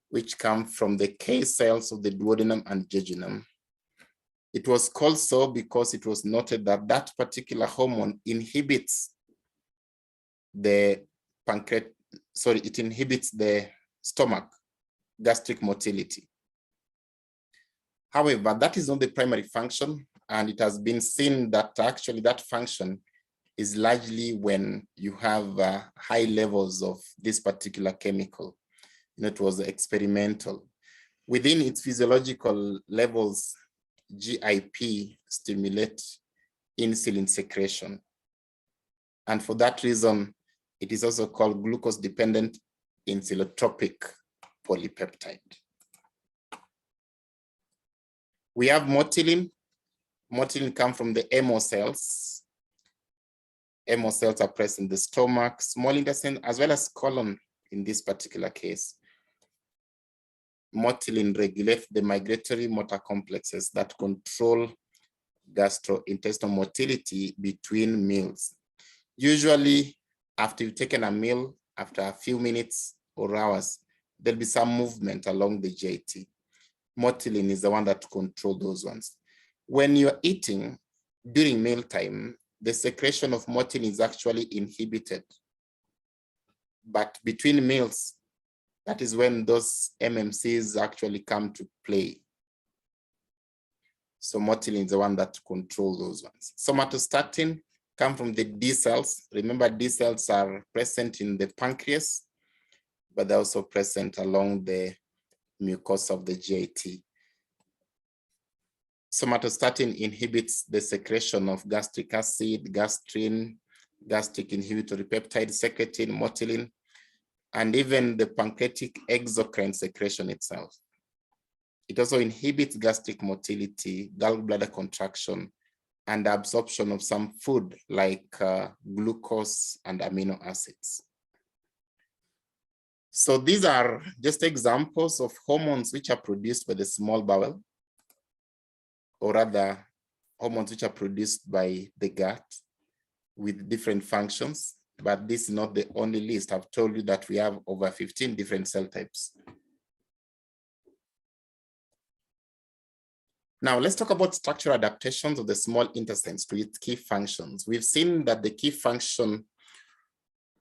Speaker 1: which come from the K cells of the duodenum and jejunum. It was called so because it was noted that that particular hormone inhibits the it inhibits the stomach gastric motility. However, that is not the primary function, and it has been seen that actually that function is largely when you have high levels of this particular chemical. It was experimental. Within its physiological levels, GIP stimulate insulin secretion. And for that reason, it is also called glucose-dependent insulotropic polypeptide. We have motilin. Motilin comes from the MO cells. MO cells are present in the stomach, small intestine, as well as colon in this particular case. Motilin regulates the migratory motor complexes that control gastrointestinal motility between meals. Usually, after you've taken a meal, after a few minutes or hours, there'll be some movement along the JT. Motilin is the one that controls those ones. When you're eating during mealtime, the secretion of motilin is actually inhibited. But between meals, that is when those MMCs actually come to play. So motilin is the one that controls those ones. Somatostatin come from the D cells. Remember, D cells are present in the pancreas, but they're also present along the mucosa of the GIT. Somatostatin inhibits the secretion of gastric acid, gastrin, gastric inhibitory peptide, secretin, motilin, and even the pancreatic exocrine secretion itself. It also inhibits gastric motility, gallbladder contraction, and absorption of some food like glucose and amino acids. So these are just examples of hormones which are produced by the small bowel, or rather hormones which are produced by the gut with different functions. But this is not the only list. I've told you that we have over 15 different cell types. Now let's talk about structural adaptations of the small intestines to its key functions. We've seen that the key function,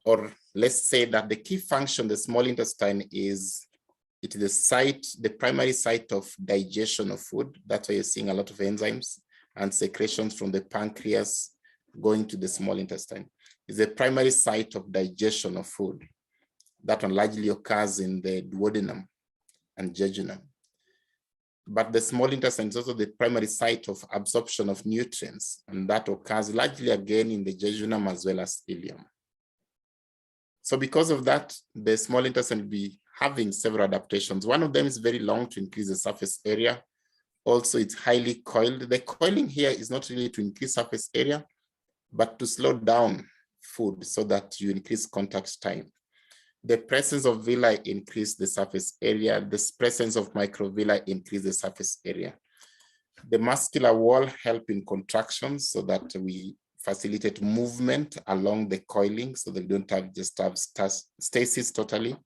Speaker 1: or let's say that the key function of the small intestine is, it is the site, the primary site of digestion of food. That's why you're seeing a lot of enzymes and secretions from the pancreas going to the small intestine. It's the primary site of digestion of food. That one largely occurs in the duodenum and jejunum. But the small intestine is also the primary site of absorption of nutrients, and that occurs largely again in the jejunum as well as ileum. So because of that, the small intestine will be having several adaptations. One of them is very long to increase the surface area. Also, it's highly coiled. The coiling here is not really to increase surface area, but to slow down food so that you increase contact time. The presence of villi increase the surface area. The presence of microvilli increase the surface area. The muscular wall help in contractions so that we facilitate movement along the coiling so they don't have stasis totally.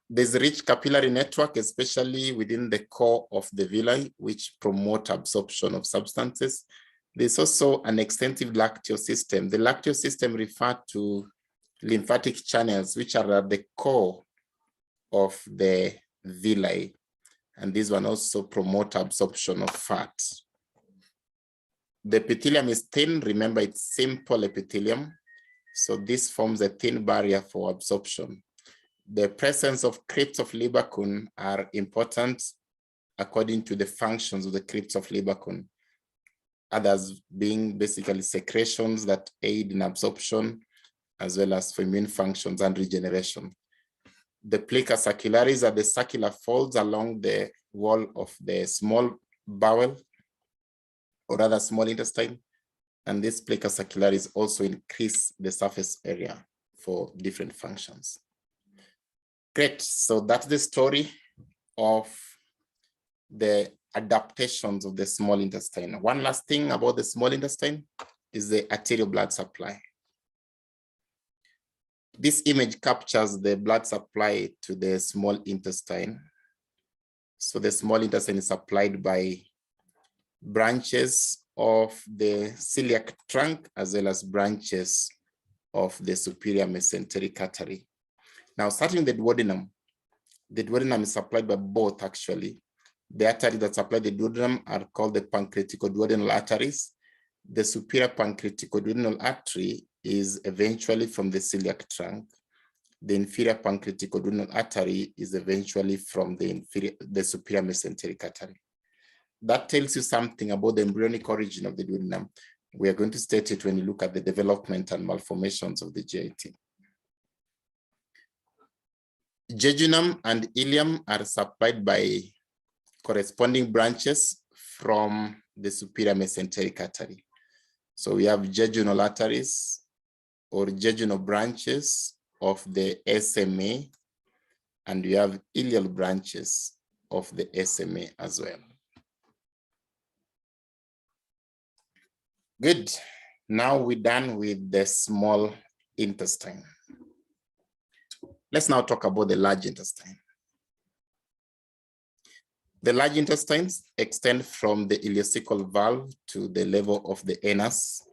Speaker 1: There's a rich capillary network, especially within the core of the villi, which promote absorption of substances. There's also an extensive lacteal system. The lacteal system refers to lymphatic channels, which are at the core of the villi. And this one also promote absorption of fat. The epithelium is thin. Remember, it's simple epithelium. So this forms a thin barrier for absorption. The presence of crypts of Lieberkühn are important according to the functions of the crypts of Lieberkühn. Others being basically secretions that aid in absorption, as well as for immune functions and regeneration. The plica circularis are the circular folds along the wall of the small bowel, or rather small intestine. And this plica circularis also increase the surface area for different functions. Great, so that's the story of the adaptations of the small intestine. One last thing about the small intestine is the arterial blood supply. This image captures the blood supply to the small intestine. So the small intestine is supplied by branches of the celiac trunk as well as branches of the superior mesenteric artery. Now, starting with the duodenum is supplied by both actually. The arteries that supply the duodenum are called the pancreaticoduodenal arteries. the superior pancreaticoduodenal artery is eventually from the celiac trunk. The inferior pancreaticoduodenal artery is eventually from the superior mesenteric artery. That tells you something about the embryonic origin of the duodenum. We are going to state it when you look at the development and malformations of the GIT. Jejunum and ileum are supplied by corresponding branches from the superior mesenteric artery. So we have jejunal arteries or jejunal branches of the SMA, and we have ileal branches of the SMA as well. Good. Now we're done with the small intestine. Let's now talk about the large intestine. The large intestines extend from the ileocecal valve to the level of the anus.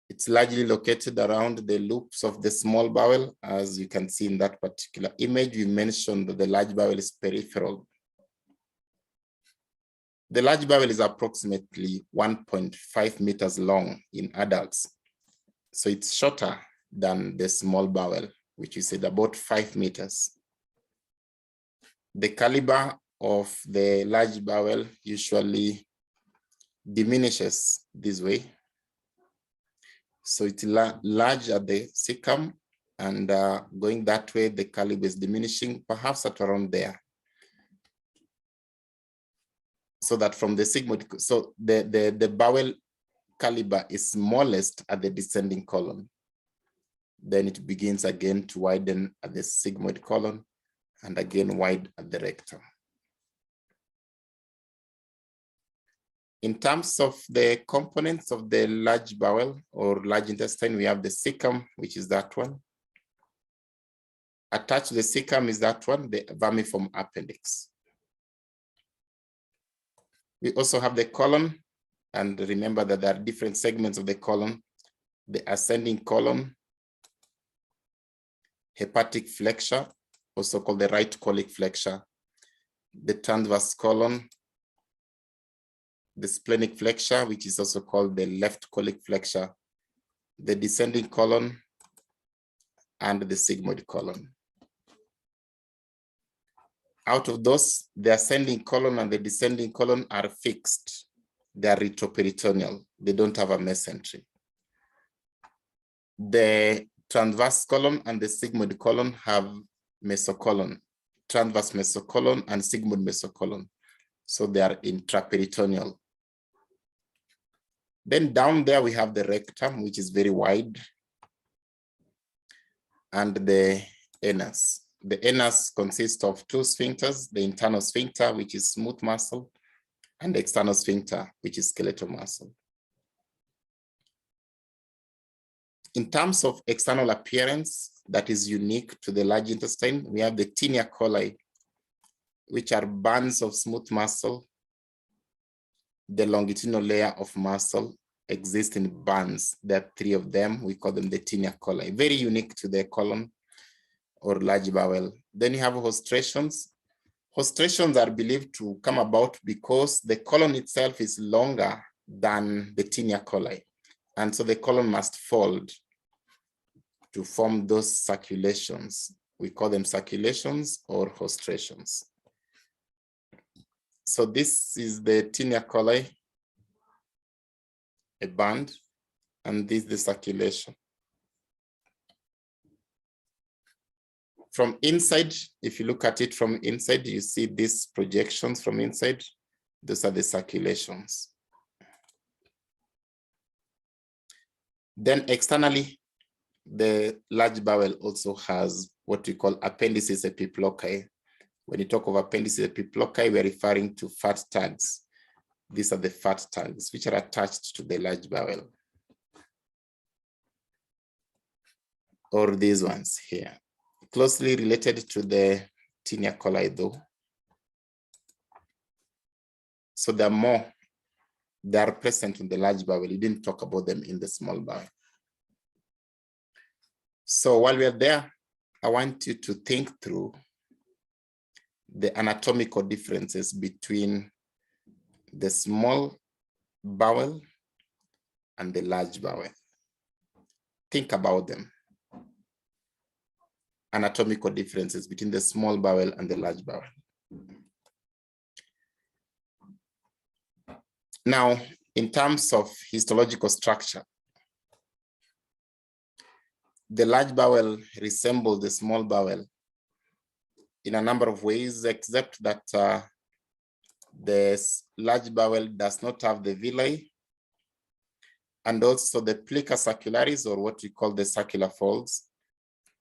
Speaker 1: It's largely located around the loops of the small bowel. As you can see in that particular image, we mentioned that the large bowel is peripheral. The large bowel is approximately 1.5 meters long in adults. So it's shorter than the small bowel, which is at about 5 meters. The caliber of the large bowel usually diminishes this way. So it's large at the cecum, and going that way, the caliber is diminishing, perhaps at around there. So that from the sigmoid, so the bowel caliber is smallest at the descending colon. Then it begins again to widen at the sigmoid colon, and again wide at the rectum. In terms of the components of the large bowel or large intestine, we have the cecum, which is that one. Attached to the cecum is that one, the vermiform appendix. We also have the colon, and remember that there are different segments of the colon: the ascending colon, hepatic flexure, also called the right colic flexure, the transverse colon, the splenic flexure, which is also called the left colic flexure, the descending colon, and the sigmoid colon. Out of those, the ascending colon and the descending colon are fixed. They are retroperitoneal. They don't have a mesentery. The transverse colon and the sigmoid colon have mesocolon, transverse mesocolon and sigmoid mesocolon. So they are intraperitoneal. Then down there we have the rectum, which is very wide, and the anus. The anus consists of two sphincters: the internal sphincter, which is smooth muscle, and the external sphincter, which is skeletal muscle. In terms of external appearance that is unique to the large intestine, we have the tinea coli, which are bands of smooth muscle. The longitudinal layer of muscle exists in bands. There are 3 of them. We call them the tinea coli, very unique to the colon or large bowel. Then you have hostrations. Hostrations are believed to come about because the colon itself is longer than the tinea coli. And so the colon must fold to form those circulations. We call them circulations or hostrations. So this is the tinea coli, a band, and this is the circulation. From inside, if you look at it from inside, you see these projections from inside. Those are the circulations. Then externally, the large bowel also has what we call appendices epiplocae. When you talk of appendices epiplocae, we're referring to fat tags. These are the fat tags which are attached to the large bowel. Or these ones here, closely related to the tinea coli though. So they are present in the large bowel. You didn't talk about them in the small bowel. So while we're there, I want you to think through the anatomical differences between the small bowel and the large bowel. Think about them. Anatomical differences between the small bowel and the large bowel. Now, in terms of histological structure, the large bowel resembles the small bowel in a number of ways, except that the large bowel does not have the villi, and also the plica circularis, or what we call the circular folds,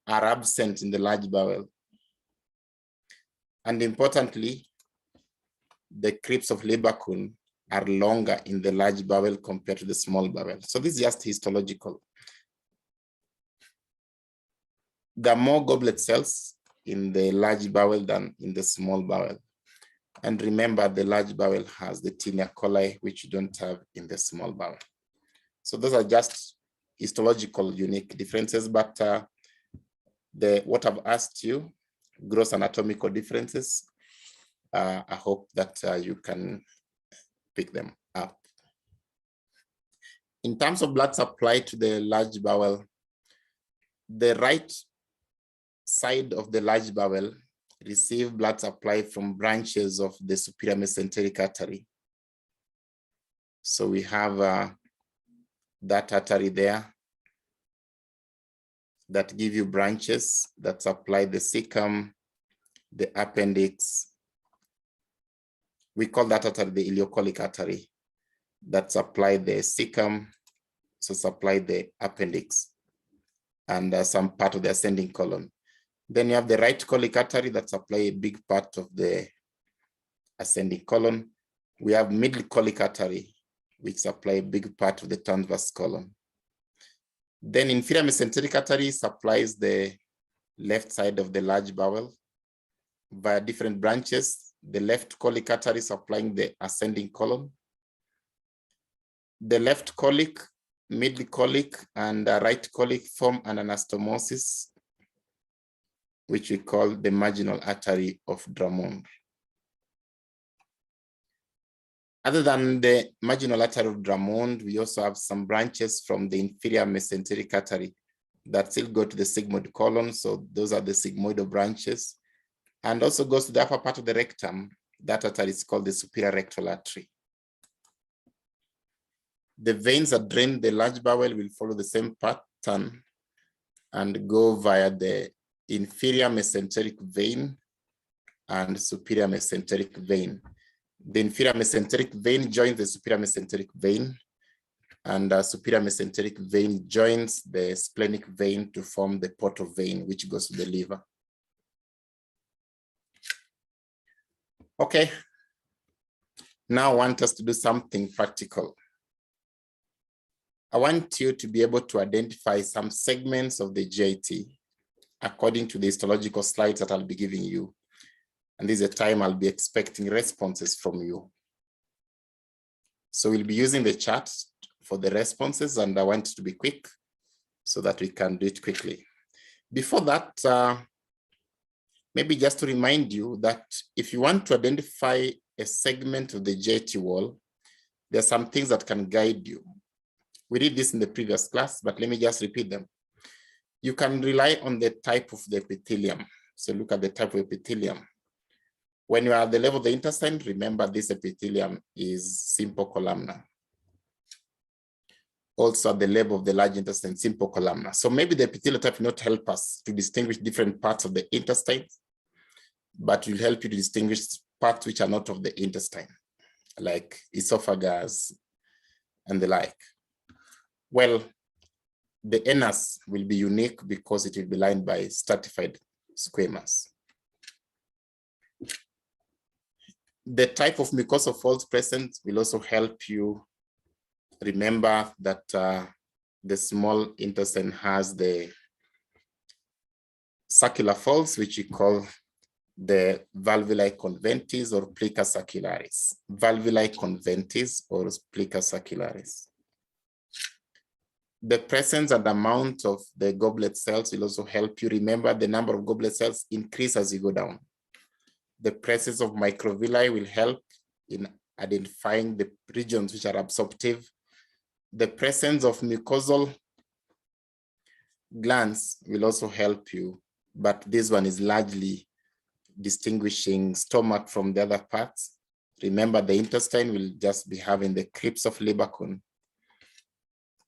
Speaker 1: are absent in the large bowel. And importantly, the crypts of Lieberkühn are longer in the large bowel compared to the small bowel. So this is just histological. There are more goblet cells in the large bowel than in the small bowel. And remember, the large bowel has the tinea coli, which you don't have in the small bowel. So those are just histological unique differences, but what I've asked you, gross anatomical differences, I hope that you can pick them up. In terms of blood supply to the large bowel, the right side of the large bowel receive blood supply from branches of the superior mesenteric artery. So we have that artery there that give you branches that supply the cecum, the appendix. We call that artery the ileocolic artery that supply the cecum, so supply the appendix and some part of the ascending colon. Then you have the right colic artery that supply a big part of the ascending colon. We have middle colic artery, which supply a big part of the transverse colon. Then inferior mesenteric artery supplies the left side of the large bowel via different branches. The left colic artery supplying the ascending colon. The left colic, middle colic, and right colic form an anastomosis, which we call the marginal artery of Drummond. Other than the marginal artery of Drummond, we also have some branches from the inferior mesenteric artery that still go to the sigmoid colon. So those are the sigmoidal branches, and also goes to the upper part of the rectum. That artery is called the superior rectal artery. The veins that drain the large bowel will follow the same pattern and go via the inferior mesenteric vein and superior mesenteric vein. The inferior mesenteric vein joins the superior mesenteric vein, and the superior mesenteric vein joins the splenic vein to form the portal vein, which goes to the liver. Okay, now I want us to do something practical. I want you to be able to identify some segments of the GIT according to the histological slides that I'll be giving you. And this is a time I'll be expecting responses from you. So we'll be using the chat for the responses, and I want it to be quick so that we can do it quickly. Before that, maybe just to remind you that if you want to identify a segment of the GIT wall, there are some things that can guide you. We did this in the previous class, but let me just repeat them. You can rely on the type of the epithelium. So look at the type of epithelium. When you are at the level of the intestine, remember this epithelium is simple columnar. Also at the level of the large intestine, simple columnar. So maybe the epithelial type will not help us to distinguish different parts of the intestine, but will help you to distinguish parts which are not of the intestine, like esophagus and the like. Well, the anus will be unique because it will be lined by stratified squamous. The type of mucosal folds present will also help you remember that the small intestine has the circular folds, which we call the valvuli conventis or plica circularis. Valvuli conventis or plica circularis. The presence and amount of the goblet cells will also help you remember the number of goblet cells increase as you go down. The presence of microvilli will help in identifying the regions which are absorptive The presence of mucosal glands will also help you, but this one is largely distinguishing stomach from the other parts. Remember, the intestine will just be having the crypts of Lieberkühn.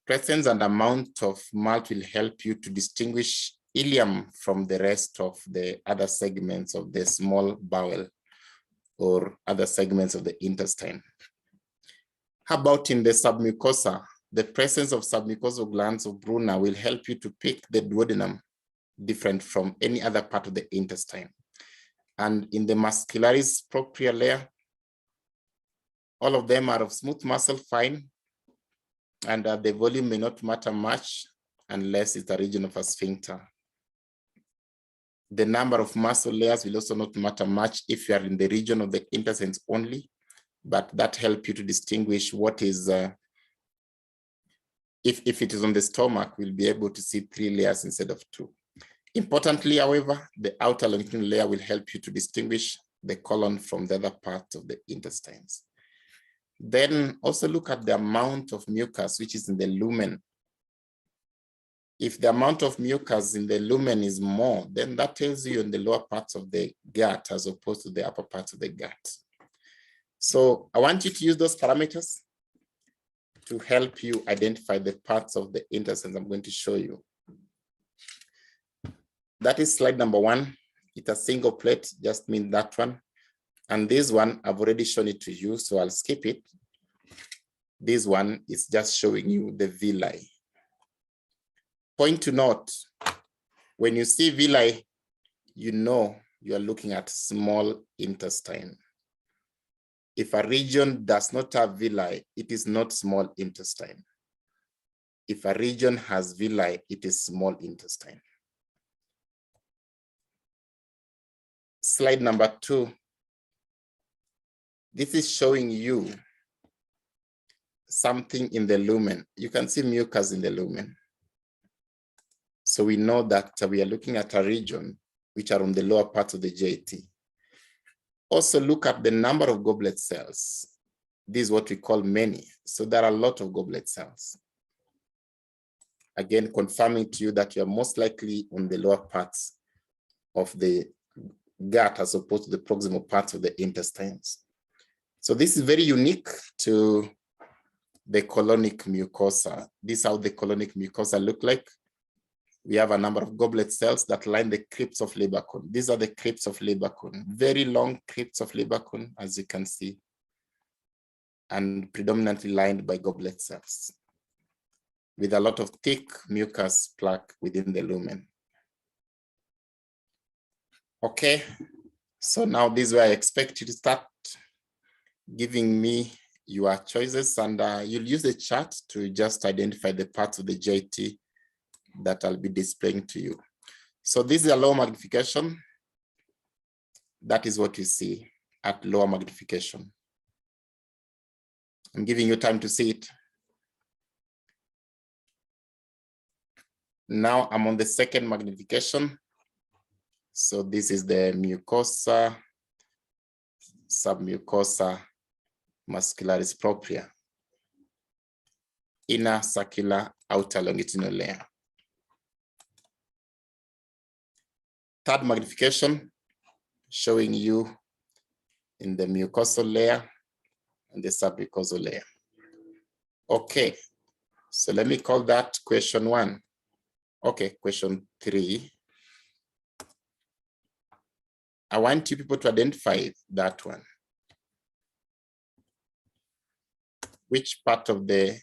Speaker 1: Presence and amount of malt will help you to distinguish ileum from the rest of the other segments of the small bowel or other segments of the intestine. How about in the submucosa? The presence of submucosal glands of Brunner will help you to pick the duodenum different from any other part of the intestine. And in the muscularis propria layer, all of them are of smooth muscle, fine, and the volume may not matter much unless it's a region of a sphincter. The number of muscle layers will also not matter much if you are in the region of the intestines only, but that helps you to distinguish what is, if it is on the stomach, we'll be able to see 3 layers instead of 2. Importantly, however, the outer longitudinal layer will help you to distinguish the colon from the other parts of the intestines. Then also look at the amount of mucus which is in the lumen. If the amount of mucus in the lumen is more, then that tells you in the lower parts of the gut as opposed to the upper parts of the gut. So I want you to use those parameters to help you identify the parts of the intestines I'm going to show you. That is slide number 1. It's a single plate, just mean that one. And this one, I've already shown it to you, so I'll skip it. This one is just showing you the villi. Point to note, when you see villi, you know you are looking at small intestine. If a region does not have villi, it is not small intestine. If a region has villi, it is small intestine. Slide number 2. This is showing you something in the lumen. You can see mucus in the lumen. So we know that we are looking at a region which are on the lower part of the JT. Also look at the number of goblet cells. This is what we call many. So there are a lot of goblet cells. Again, confirming to you that you are most likely on the lower parts of the gut as opposed to the proximal parts of the intestines. So this is very unique to the colonic mucosa. This is how the colonic mucosa look like. We have a number of goblet cells that line the crypts of Lieberkühn. These are the crypts of Lieberkühn, very long crypts of Lieberkühn, as you can see, and predominantly lined by goblet cells, with a lot of thick mucus plaque within the lumen. Okay, so now this is where I expect you to start giving me your choices, and you'll use the chart to just identify the parts of the JT that I'll be displaying to you. So this is a low magnification. That is what you see at lower magnification. I'm giving you time to see it. Now I'm on the second magnification. So this is the mucosa, submucosa, muscularis propria, inner circular, outer longitudinal layer. Third magnification, showing you in the mucosal layer and the submucosal layer. Okay, so let me call that question 1. Okay, question 3. I want you people to identify that one. Which part of the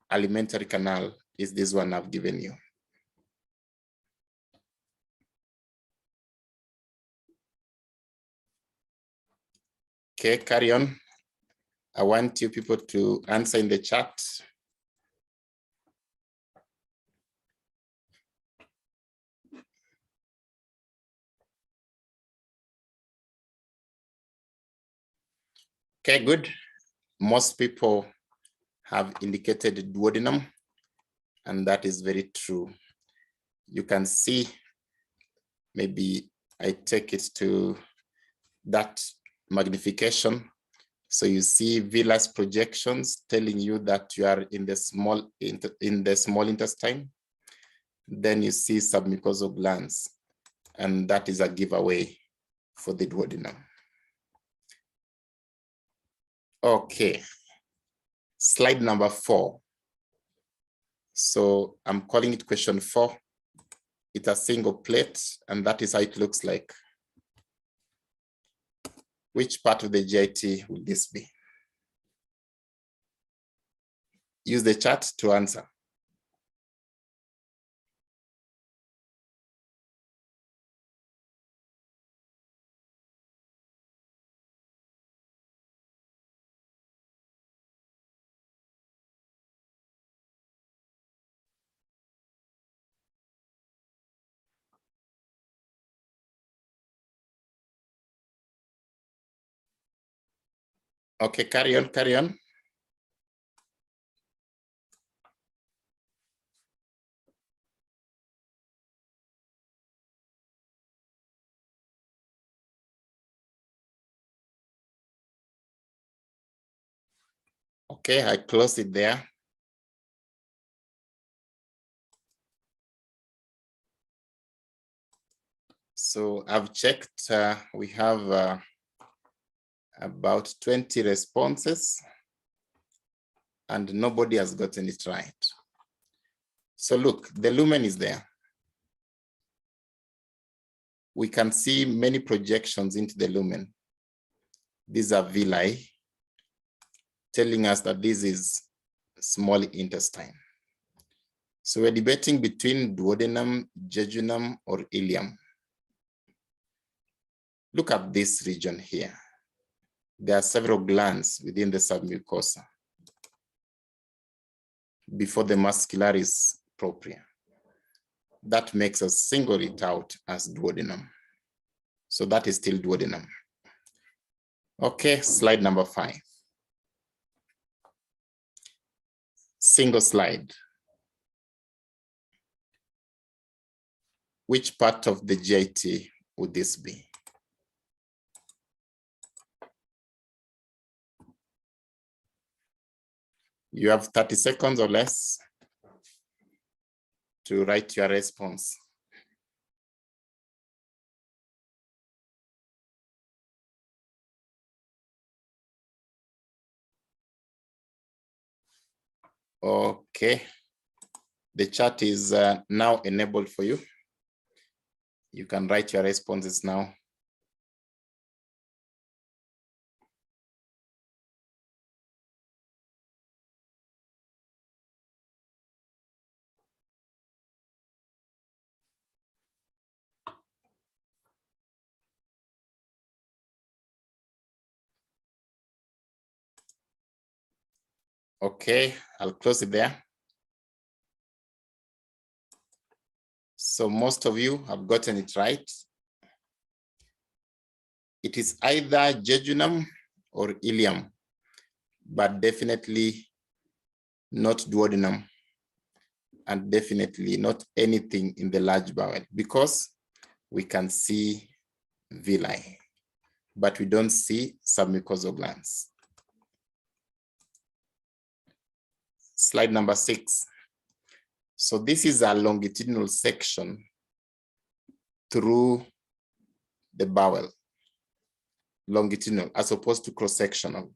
Speaker 1: alimentary canal is this one I've given you? Okay, carry on. I want you people to answer in the chat. Okay, good. Most people have indicated duodenum, and that is very true. You can see, maybe I take it to that magnification. So you see villus projections telling you that you are in the small intestine. Then you see submucosal glands, and that is a giveaway for the duodenum. Okay, slide number 4. So I'm calling it question 4. It's a single plate, and that is how it looks like. Which part of the GIT will this be? Use the chat to answer. Okay, carry on, carry on. Okay, I close it there. So I've checked, we have about 20 responses, and nobody has gotten it right. So look, the lumen is there. We can see many projections into the lumen. These are villi, telling us that this is small intestine. So we're debating between duodenum, jejunum, or ileum. Look at this region here. There are several glands within the submucosa before the muscularis propria. That makes us single it out as duodenum. So that is still duodenum. Okay, slide number 5. Single slide. Which part of the GIT would this be? You have 30 seconds or less to write your response. Okay, the chat is now enabled for you. You can write your responses now. Okay, I'll close it there. So most of you have gotten it right. It is either jejunum or ileum, but definitely not duodenum, and definitely not anything in the large bowel, because we can see villi, but we don't see submucosal glands. Slide number 6. So this is a longitudinal section through the bowel, longitudinal as opposed to cross-sectional.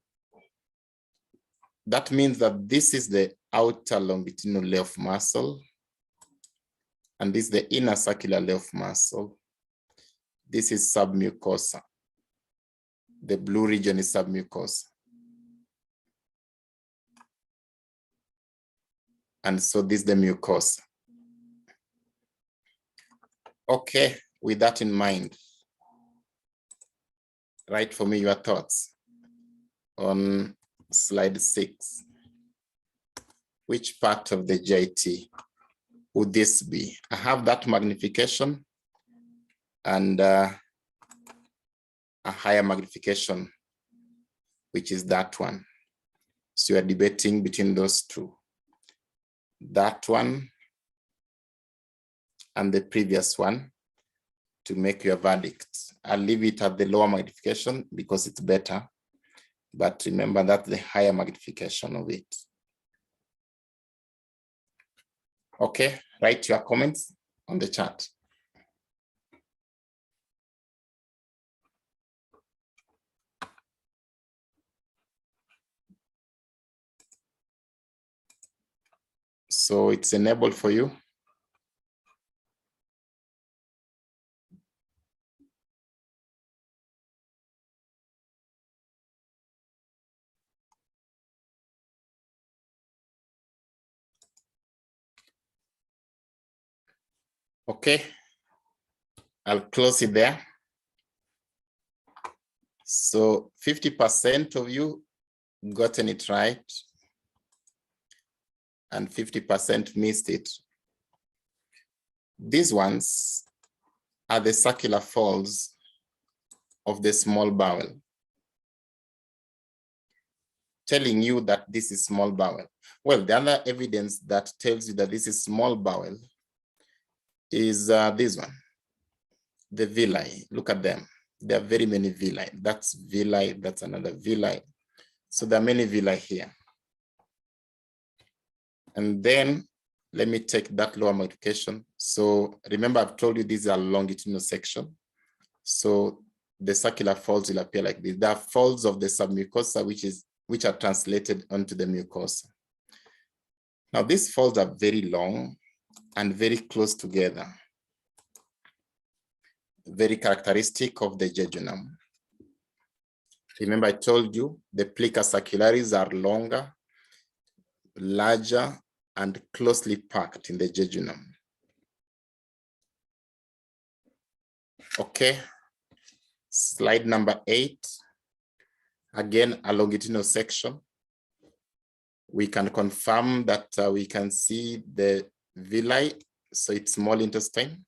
Speaker 1: That means that this is the outer longitudinal layer of muscle, and this is the inner circular layer of muscle. This is submucosa. The blue region is submucosa. And so this is the mucosa. Okay, with that in mind, write for me your thoughts on slide 6. Which part of the GIT would this be? I have that magnification and a higher magnification, which is that one. So you are debating between those two. That one and the previous one to make your verdict. I'll leave it at the lower magnification because it's better. But remember that the higher magnification of it. Okay, write your comments on the chat. So it's enabled for you. Okay, I'll close it there. So 50% of you gotten it right and 50% missed it. These ones are the circular folds of the small bowel, telling you that this is small bowel. Well, the other evidence that tells you that this is small bowel is this one, the villi. Look at them. There are very many villi. That's villi, that's another villi. So there are many villi here. And then let me take that lower magnification. So remember, I've told you these are longitudinal section. So the circular folds will appear like this. There are folds of the submucosa, which are translated onto the mucosa. Now these folds are very long and very close together, very characteristic of the jejunum. Remember, I told you the plica circularis are longer, larger, and closely packed in the jejunum. Okay, slide number 8. Again, a longitudinal section. We can confirm that we can see the villi, so it's small intestine.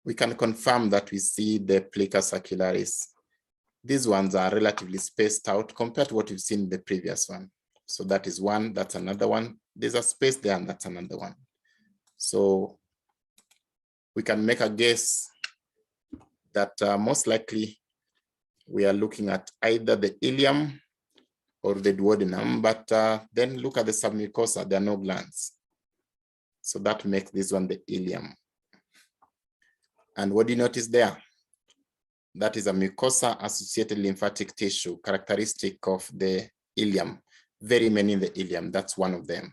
Speaker 1: We can confirm that we see the plica circularis. These ones are relatively spaced out compared to what we've seen in the previous one. So that is one, that's another one. There's a space there and that's another one. So we can make a guess that most likely we are looking at either the ileum or the duodenum, but then look at the submucosa, there are no glands. So that makes this one the ileum. And what do you notice there? That is a mucosa-associated lymphatic tissue, characteristic of the ileum. Very many in the ileum, that's one of them.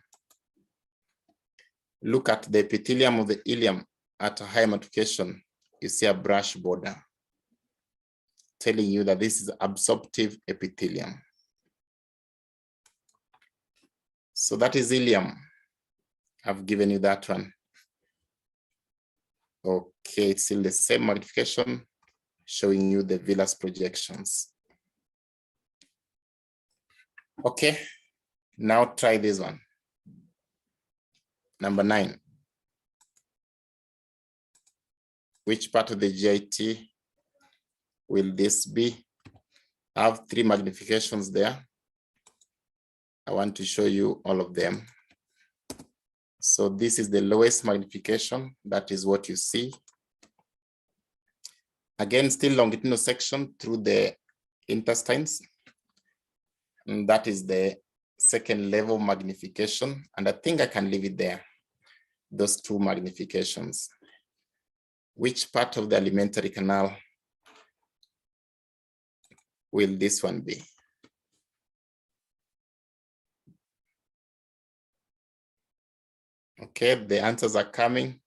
Speaker 1: Look at the epithelium of the ileum at a high magnification. You see a brush border, telling you that this is absorptive epithelium. So that is ileum. I've given you that one. Okay, it's still the same magnification, showing you the villus projections. Okay, now try this one. Number 9. Which part of the GIT will this be? I have 3 magnifications there. I want to show you all of them. So this is the lowest magnification. That is what you see. Again, still longitudinal section through the intestines. And that is the second level magnification. And I think I can leave it there, those 2 magnifications. Which part of the alimentary canal will this one be? Okay, the answers are coming.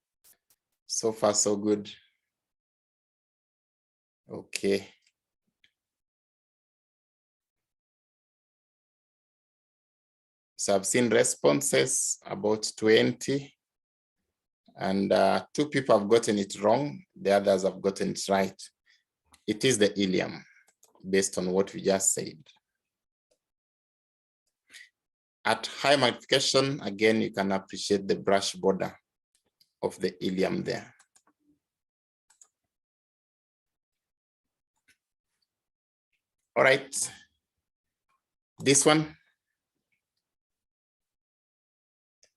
Speaker 1: So far, so good. Okay. So I've seen responses about 20, and 2 people have gotten it wrong. The others have gotten it right. It is the ileum, based on what we just said. At high magnification, again, you can appreciate the brush border of the ileum there. All right, this one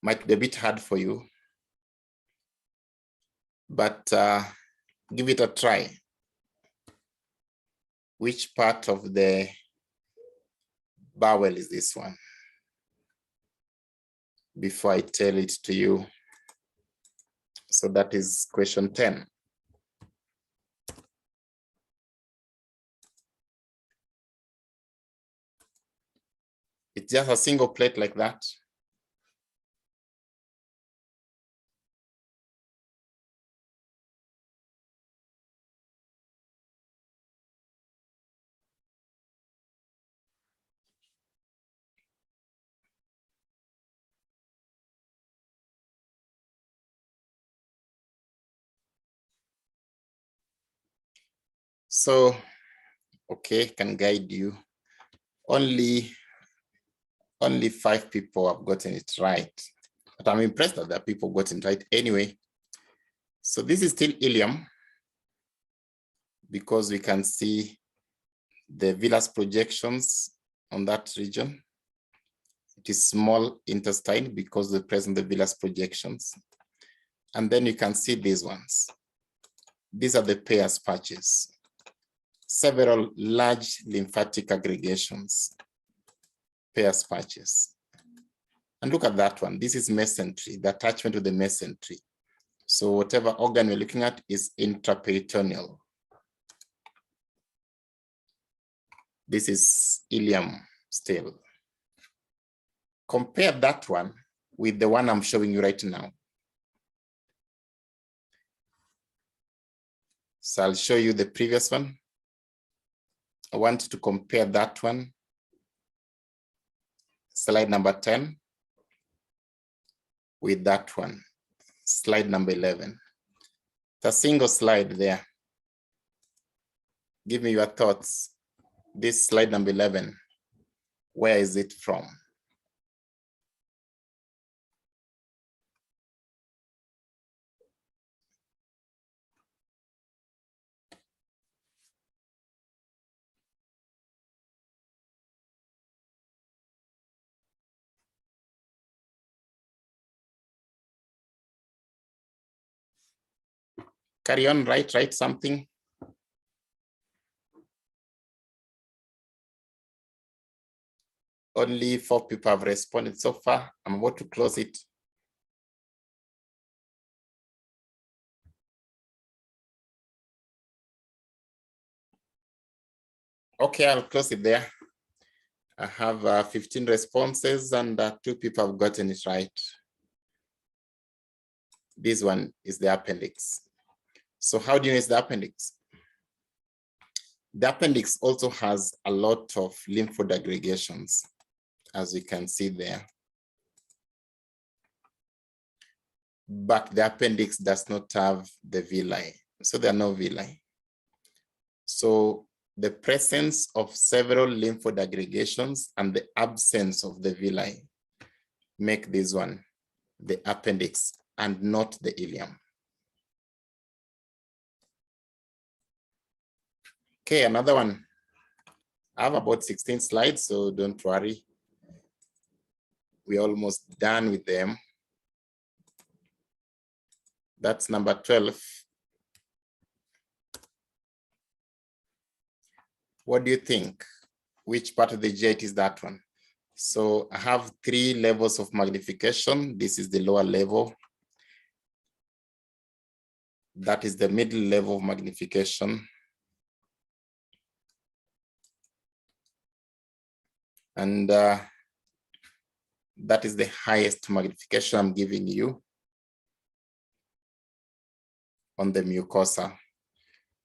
Speaker 1: might be a bit hard for you, but give it a try. Which part of the bowel is this one. Before I tell it to you. So that is question 10. It's just a single plate like that. So, okay, can guide you. Only 5 people have gotten it right. But I'm impressed that the people got it right anyway. So this is still ileum because we can see the villus projections on that region. It is small intestine because we present the villus projections. And then you can see these ones. These are the Peyer's patches. Several large lymphatic aggregations, Peyer's patches. And look at that one. This is mesentery, the attachment to the mesentery. So whatever organ we're looking at is intraperitoneal. This is ileum still. Compare that one with the one I'm showing you right now. So I'll show you the previous one. I want to compare that one. Slide number 10 with that one. Slide number 11. It's a single slide there. Give me your thoughts. This slide number 11, where is it from? Carry on, write something. Only 4 people have responded so far. I'm about to close it. Okay, I'll close it there. I have 15 responses and 2 people have gotten it right. This one is the appendix. So how do you know it's the appendix? The appendix also has a lot of lymph node aggregations, as you can see there. But the appendix does not have the villi. So there are no villi. So the presence of several lymph node aggregations and the absence of the villi make this one the appendix and not the ileum. Okay, another one. I have about 16 slides, so don't worry. We're almost done with them. That's number 12. What do you think? Which part of the GIT is that one? So I have 3 levels of magnification. This is the lower level. That is the middle level of magnification. And that is the highest magnification I'm giving you on the mucosa.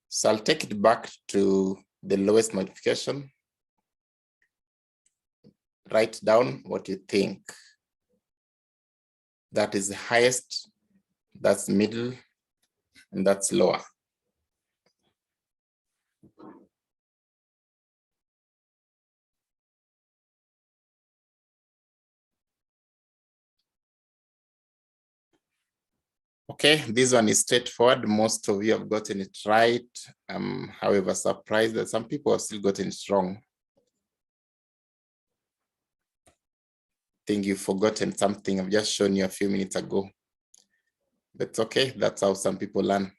Speaker 1: So I'll take it back to the lowest magnification. Write down what you think. That is the highest, that's middle, and that's lower. Okay, this one is straightforward. Most of you have gotten it right. I'm, however, surprised that some people have still gotten it wrong. I think you've forgotten something I've just shown you a few minutes ago. But okay, that's how some people learn.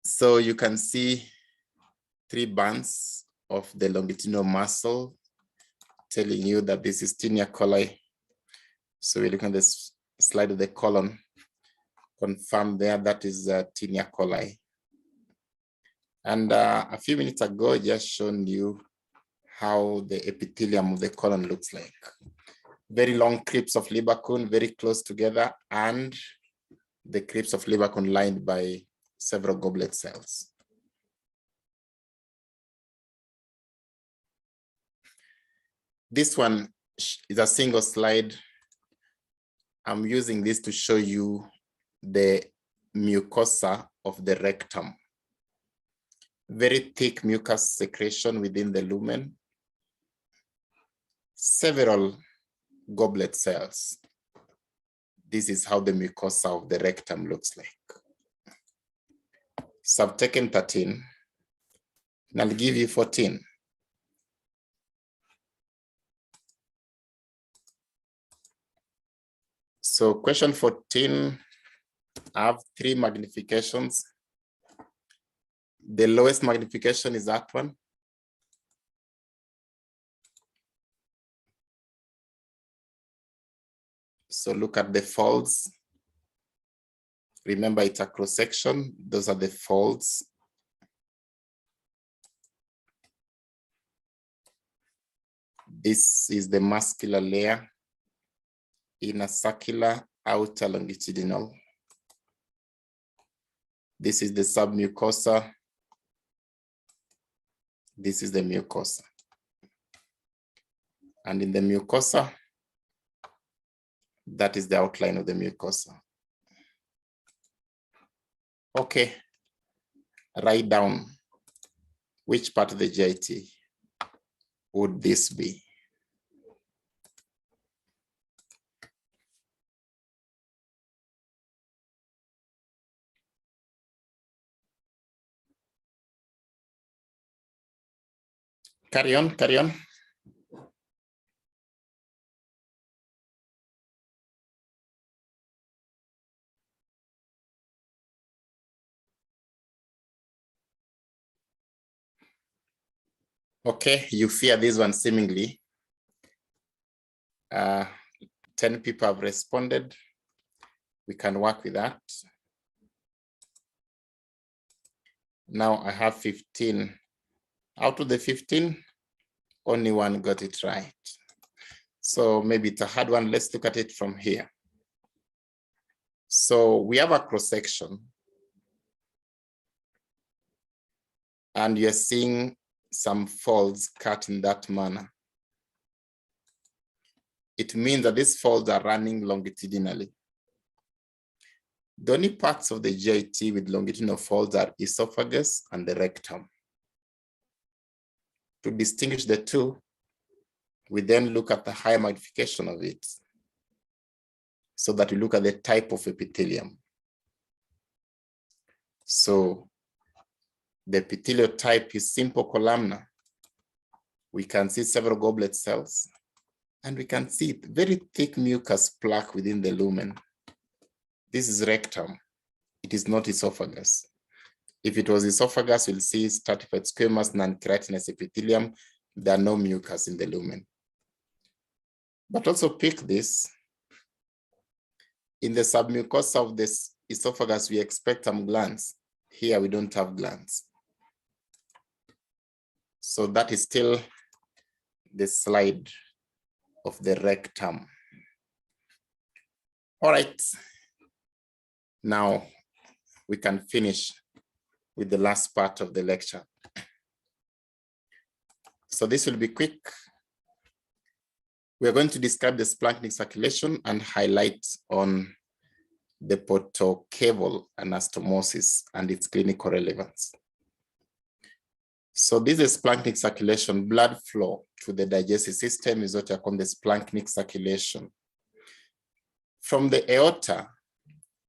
Speaker 1: So you can see 3 bands of the longitudinal muscle, telling you that this is Taenia coli. So we look at this slide of the colon, confirm there that is Taenia coli. And a few minutes ago, I just shown you how the epithelium of the colon looks like. Very long crypts of Lieberkühn, very close together, and the crypts of Lieberkühn lined by several goblet cells. This one is a single slide. I'm using this to show you the mucosa of the rectum. Very thick mucus secretion within the lumen. Several goblet cells. This is how the mucosa of the rectum looks like. So I've taken 13, and I'll give you 14. So question 14, I have 3 magnifications. The lowest magnification is that one. So look at the folds. Remember, it's a cross section. Those are the folds. This is the muscular layer, inner circular, outer longitudinal. This is the submucosa. This is the mucosa. And in the mucosa, that is the outline of the mucosa. Okay, write down which part of the GIT would this be? Carry on, carry on. Okay, you fear this one seemingly. 10 people have responded. We can work with that. Now I have 15. Out of the 15, only one got it right. So maybe it's a hard one. Let's look at it from here. So we have a cross section. And you're seeing some folds cut in that manner. It means that these folds are running longitudinally. The only parts of the GIT with longitudinal folds are esophagus and the rectum. To distinguish the two, we then look at the higher magnification of it, so that we look at the type of epithelium. So the epithelial type is simple columnar. We can see several goblet cells, and we can see very thick mucus plaque within the lumen. This is rectum. It is not esophagus. If it was esophagus, we'll see stratified squamous non-keratinous epithelium. There are no mucus in the lumen. But also pick this. In the submucosa of this esophagus, we expect some glands. Here, we don't have glands. So that is still the slide of the rectum. All right. Now we can finish with the last part of the lecture. So this will be quick. We are going to describe the splanchnic circulation and highlight on the portocaval anastomosis and its clinical relevance. So this is splanchnic circulation. Blood flow to the digestive system is what I call the splanchnic circulation. From the aorta,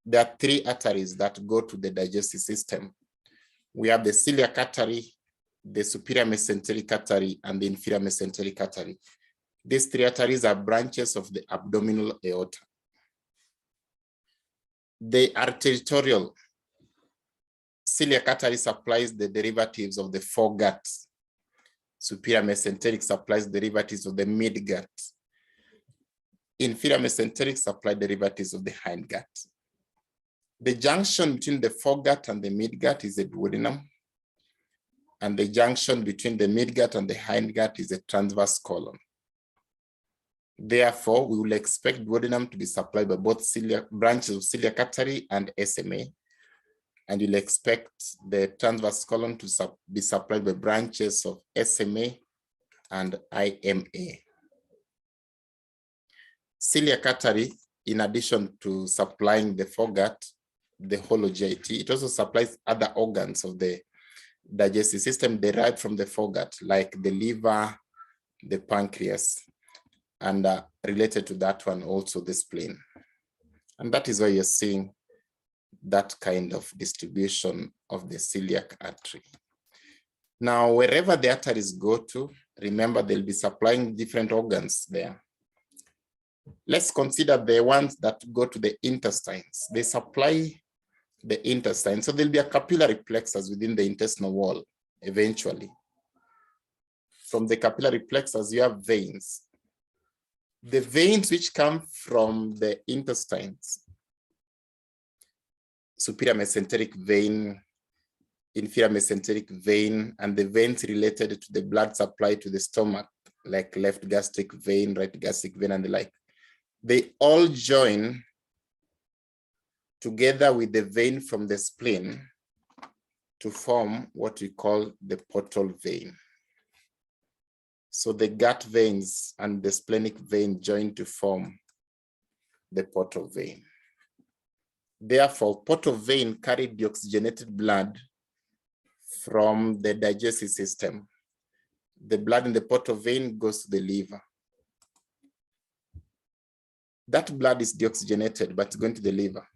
Speaker 1: there are 3 arteries that go to the digestive system. We have the celiac artery, the superior mesenteric artery, and the inferior mesenteric artery. These 3 arteries are branches of the abdominal aorta. The arteriotorial celiac artery supplies the derivatives of the foregut. Superior mesenteric supplies derivatives of the midgut. Inferior mesenteric supply derivatives of the hindgut. The junction between the foregut and the midgut is a duodenum, and the junction between the midgut and the hindgut is a transverse colon. Therefore, we will expect duodenum to be supplied by both branches of celiac artery and SMA, and you'll expect the transverse colon to be supplied by branches of SMA and IMA. Celiac artery, in addition to supplying the foregut, the hollow GIT, it also supplies other organs of the digestive system derived from the foregut, like the liver, the pancreas, and related to that one also the spleen. And that is why you're seeing that kind of distribution of the celiac artery. Now, wherever the arteries go to, remember they'll be supplying different organs there. Let's consider the ones that go to the intestines. They supply the intestine. So there'll be a capillary plexus within the intestinal wall eventually. From the capillary plexus, you have veins. The veins which come from the intestines, superior mesenteric vein, inferior mesenteric vein, and the veins related to the blood supply to the stomach, like left gastric vein, right gastric vein, and the like, they all join together with the vein from the spleen to form what we call the portal vein. So the gut veins and the splenic vein join to form the portal vein. Therefore, portal vein carry deoxygenated blood from the digestive system. The blood in the portal vein goes to the liver. That blood is deoxygenated, but it's going to the liver.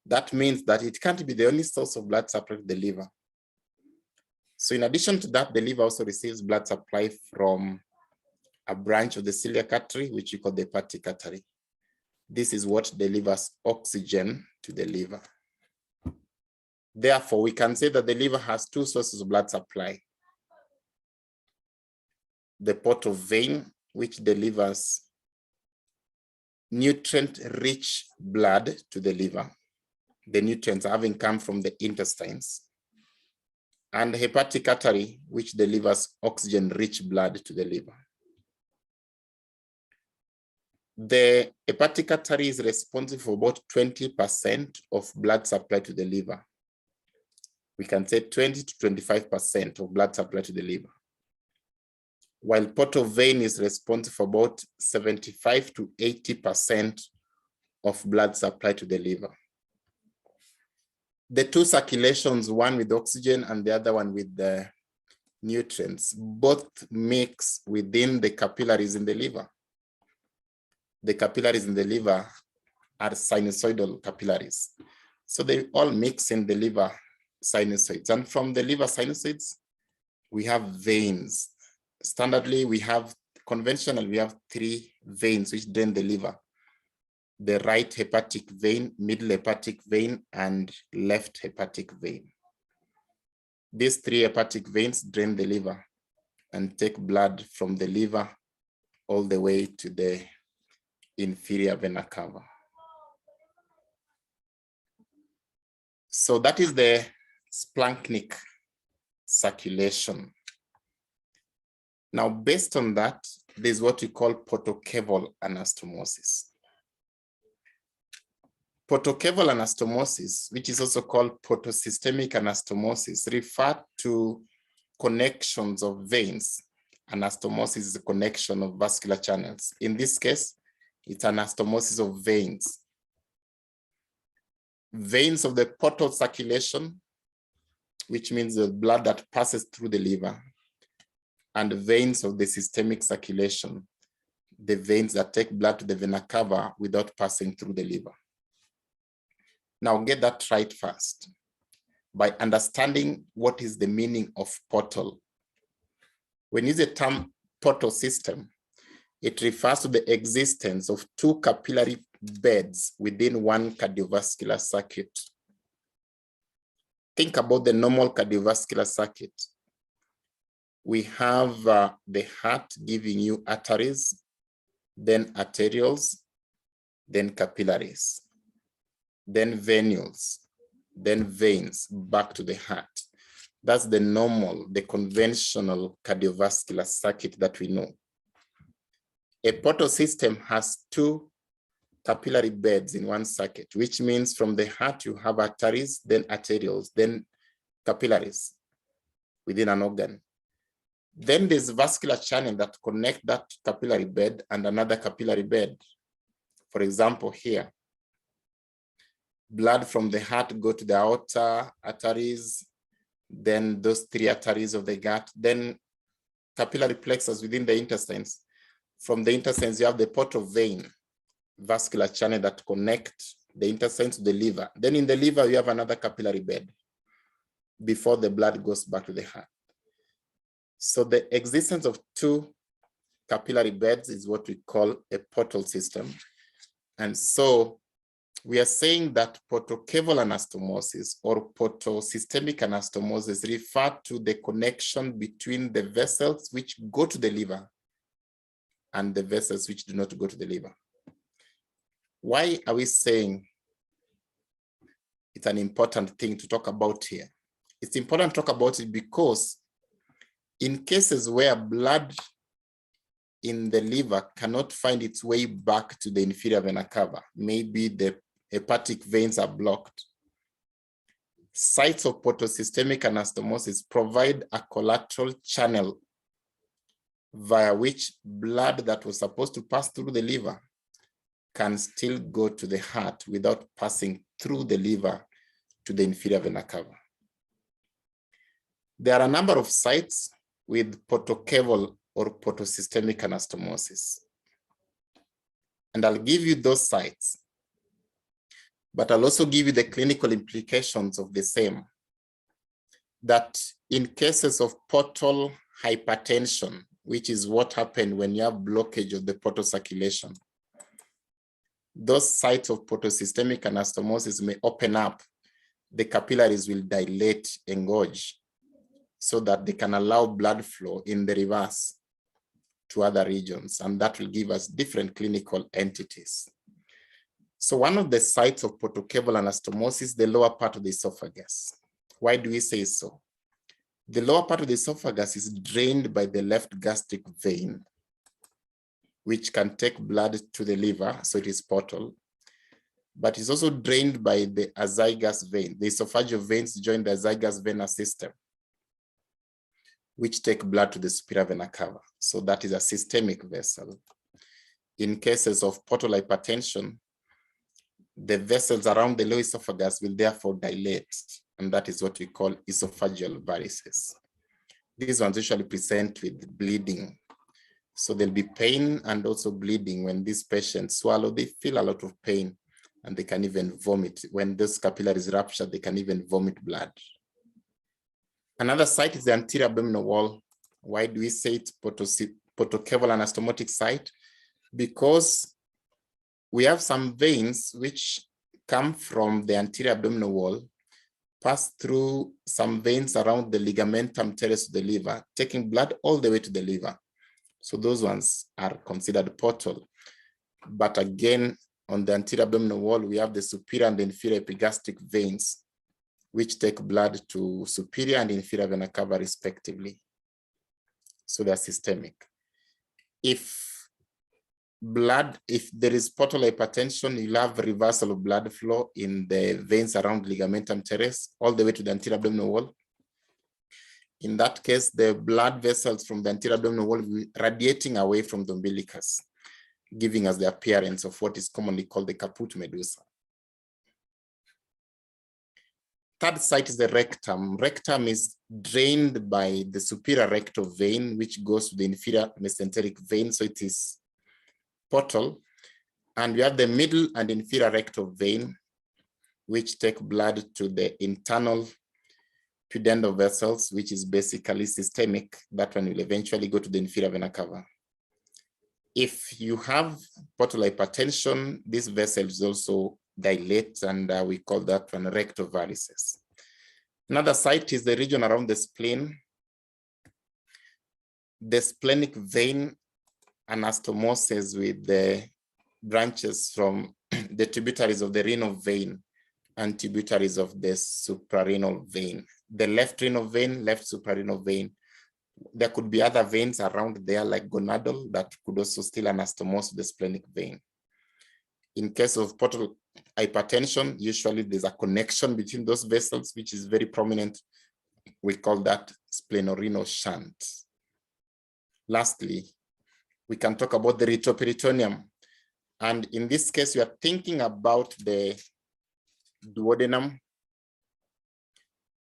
Speaker 1: That means that it can't be the only source of blood supply to the liver. So in addition to that, the liver also receives blood supply from a branch of the celiac artery, which we call the hepatic artery. This is what delivers oxygen to the liver. Therefore, we can say that the liver has two sources of blood supply. The portal vein, which delivers nutrient-rich blood to the liver. The nutrients having come from the intestines. And the hepatic artery, which delivers oxygen-rich blood to the liver. The hepatic artery is responsible for about 20% of blood supply to the liver. We can say 20 to 25% of blood supply to the liver. While portal vein is responsible for about 75 to 80% of blood supply to the liver. The two circulations, one with oxygen and the other one with the nutrients, both mix within the capillaries in the liver. The capillaries in the liver are sinusoidal capillaries. So they all mix in the liver sinusoids. And from the liver sinusoids, we have veins. Standardly, conventionally, we have three veins which drain the liver. The right hepatic vein, middle hepatic vein, and left hepatic vein. These three hepatic veins drain the liver and take blood from the liver all the way to the inferior vena cava. So that is the splanchnic circulation. Now, based on that, there's what we call portocaval anastomosis. Portocaval anastomosis, which is also called portosystemic anastomosis, refer to connections of veins. Anastomosis is a connection of vascular channels. In this case, it's anastomosis of veins. Veins of the portal circulation, which means the blood that passes through the liver, and veins of the systemic circulation, the veins that take blood to the vena cava without passing through the liver. Now get that right first by understanding what is the meaning of portal. When you use the term portal system, it refers to the existence of two capillary beds within one cardiovascular circuit. Think about the normal cardiovascular circuit. We have the heart giving you arteries, then arterioles, then capillaries, then venules, then veins, back to the heart. That's the normal, the conventional cardiovascular circuit that we know. A portal system has two capillary beds in one circuit, which means from the heart you have arteries, then arterioles, then capillaries within an organ. Then there's vascular channel that connect that capillary bed and another capillary bed. For example, here, blood from the heart go to the aorta, arteries, then those three arteries of the gut, then capillary plexus within the intestines. From the intestines, you have the portal vein, vascular channel that connect the intestines to the liver. Then in the liver, you have another capillary bed before the blood goes back to the heart. So the existence of two capillary beds is what we call a portal system. And so we are saying that portocaval anastomosis or portosystemic anastomosis refer to the connection between the vessels which go to the liver and the vessels which do not go to the liver. Why are we saying it's an important thing to talk about here? It's important to talk about it because in cases where blood in the liver cannot find its way back to the inferior vena cava, maybe the hepatic veins are blocked, sites of portosystemic anastomosis provide a collateral channel via which blood that was supposed to pass through the liver can still go to the heart without passing through the liver to the inferior vena cava. There are a number of sites with portocaval or portosystemic anastomosis. And I'll give you those sites, but I'll also give you the clinical implications of the same. That in cases of portal hypertension, which is what happened when you have blockage of the portal circulation, those sites of portosystemic anastomosis may open up, the capillaries will dilate, engorge, so that they can allow blood flow in the reverse to other regions, and that will give us different clinical entities. So one of the sites of portocaval anastomosis, the lower part of the esophagus. Why do we say so? The lower part of the esophagus is drained by the left gastric vein, which can take blood to the liver, so it is portal, but it's also drained by the azygous vein. The esophageal veins join the azygous venous system, which take blood to the superior vena cava. So that is a systemic vessel. In cases of portal hypertension, the vessels around the low esophagus will therefore dilate, and that is what we call esophageal varices. These ones usually present with bleeding. So there'll be pain and also bleeding when these patients swallow. They feel a lot of pain and they can even vomit. When those capillaries rupture, they can even vomit blood. Another site is the anterior abdominal wall. Why do we say it's portocaval anastomotic site? Because we have some veins which come from the anterior abdominal wall, pass through some veins around the ligamentum teres of the liver, taking blood all the way to the liver. So those ones are considered portal. But again, on the anterior abdominal wall, we have the superior and the inferior epigastric veins, which take blood to superior and inferior vena cava respectively. So they're systemic. If there is portal hypertension, you'll have reversal of blood flow in the veins around ligamentum teres all the way to the anterior abdominal wall. In that case, the blood vessels from the anterior abdominal wall will be radiating away from the umbilicus, giving us the appearance of what is commonly called the caput medusa. Third site is the rectum. Rectum is drained by the superior rectal vein, which goes to the inferior mesenteric vein, so it is portal. And we have the middle and inferior rectal vein, which take blood to the internal pudendal vessels, which is basically systemic. That one will eventually go to the inferior vena cava. If you have portal hypertension, these vessels also dilate, and we call that one rectal varices. Another site is the region around the spleen. the splenic vein anastomosis with the branches from the tributaries of the renal vein and tributaries of the suprarenal vein. The left renal vein, left suprarenal vein. There could be other veins around there like gonadal that could also still anastomose the splenic vein. In case of portal hypertension, usually there's a connection between those vessels, which is very prominent. We call that splenorenal shunt. Lastly, we can talk about the retroperitoneum. And in this case, we are thinking about the duodenum,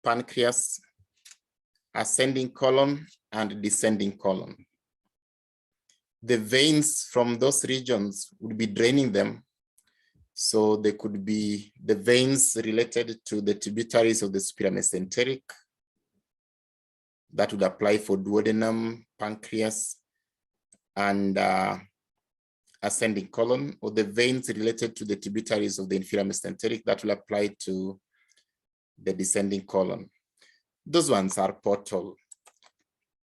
Speaker 1: pancreas, ascending colon, and descending colon. The veins from those regions would be draining them. So they could be the veins related to the tributaries of the superior mesenteric. That would apply for duodenum, pancreas, and ascending colon, or the veins related to the tributaries of the inferior mesenteric. That will apply to the descending colon. Those ones are portal.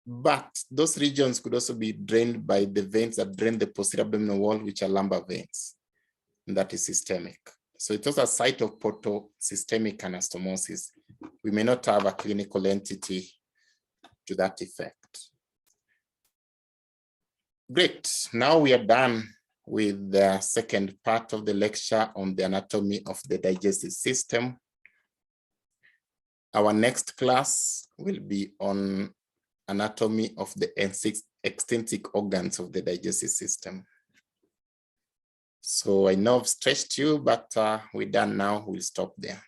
Speaker 1: But those regions could also be drained by the veins that drain the posterior abdominal wall, which are lumbar veins. And that is systemic. So it's also a site of portal systemic anastomosis. We may not have a clinical entity to that effect. Great. Now we are done with the second part of the lecture on the anatomy of the digestive system. Our next class will be on anatomy of the extrinsic organs of the digestive system. So I know I've stretched you, but we're done now. We'll stop there.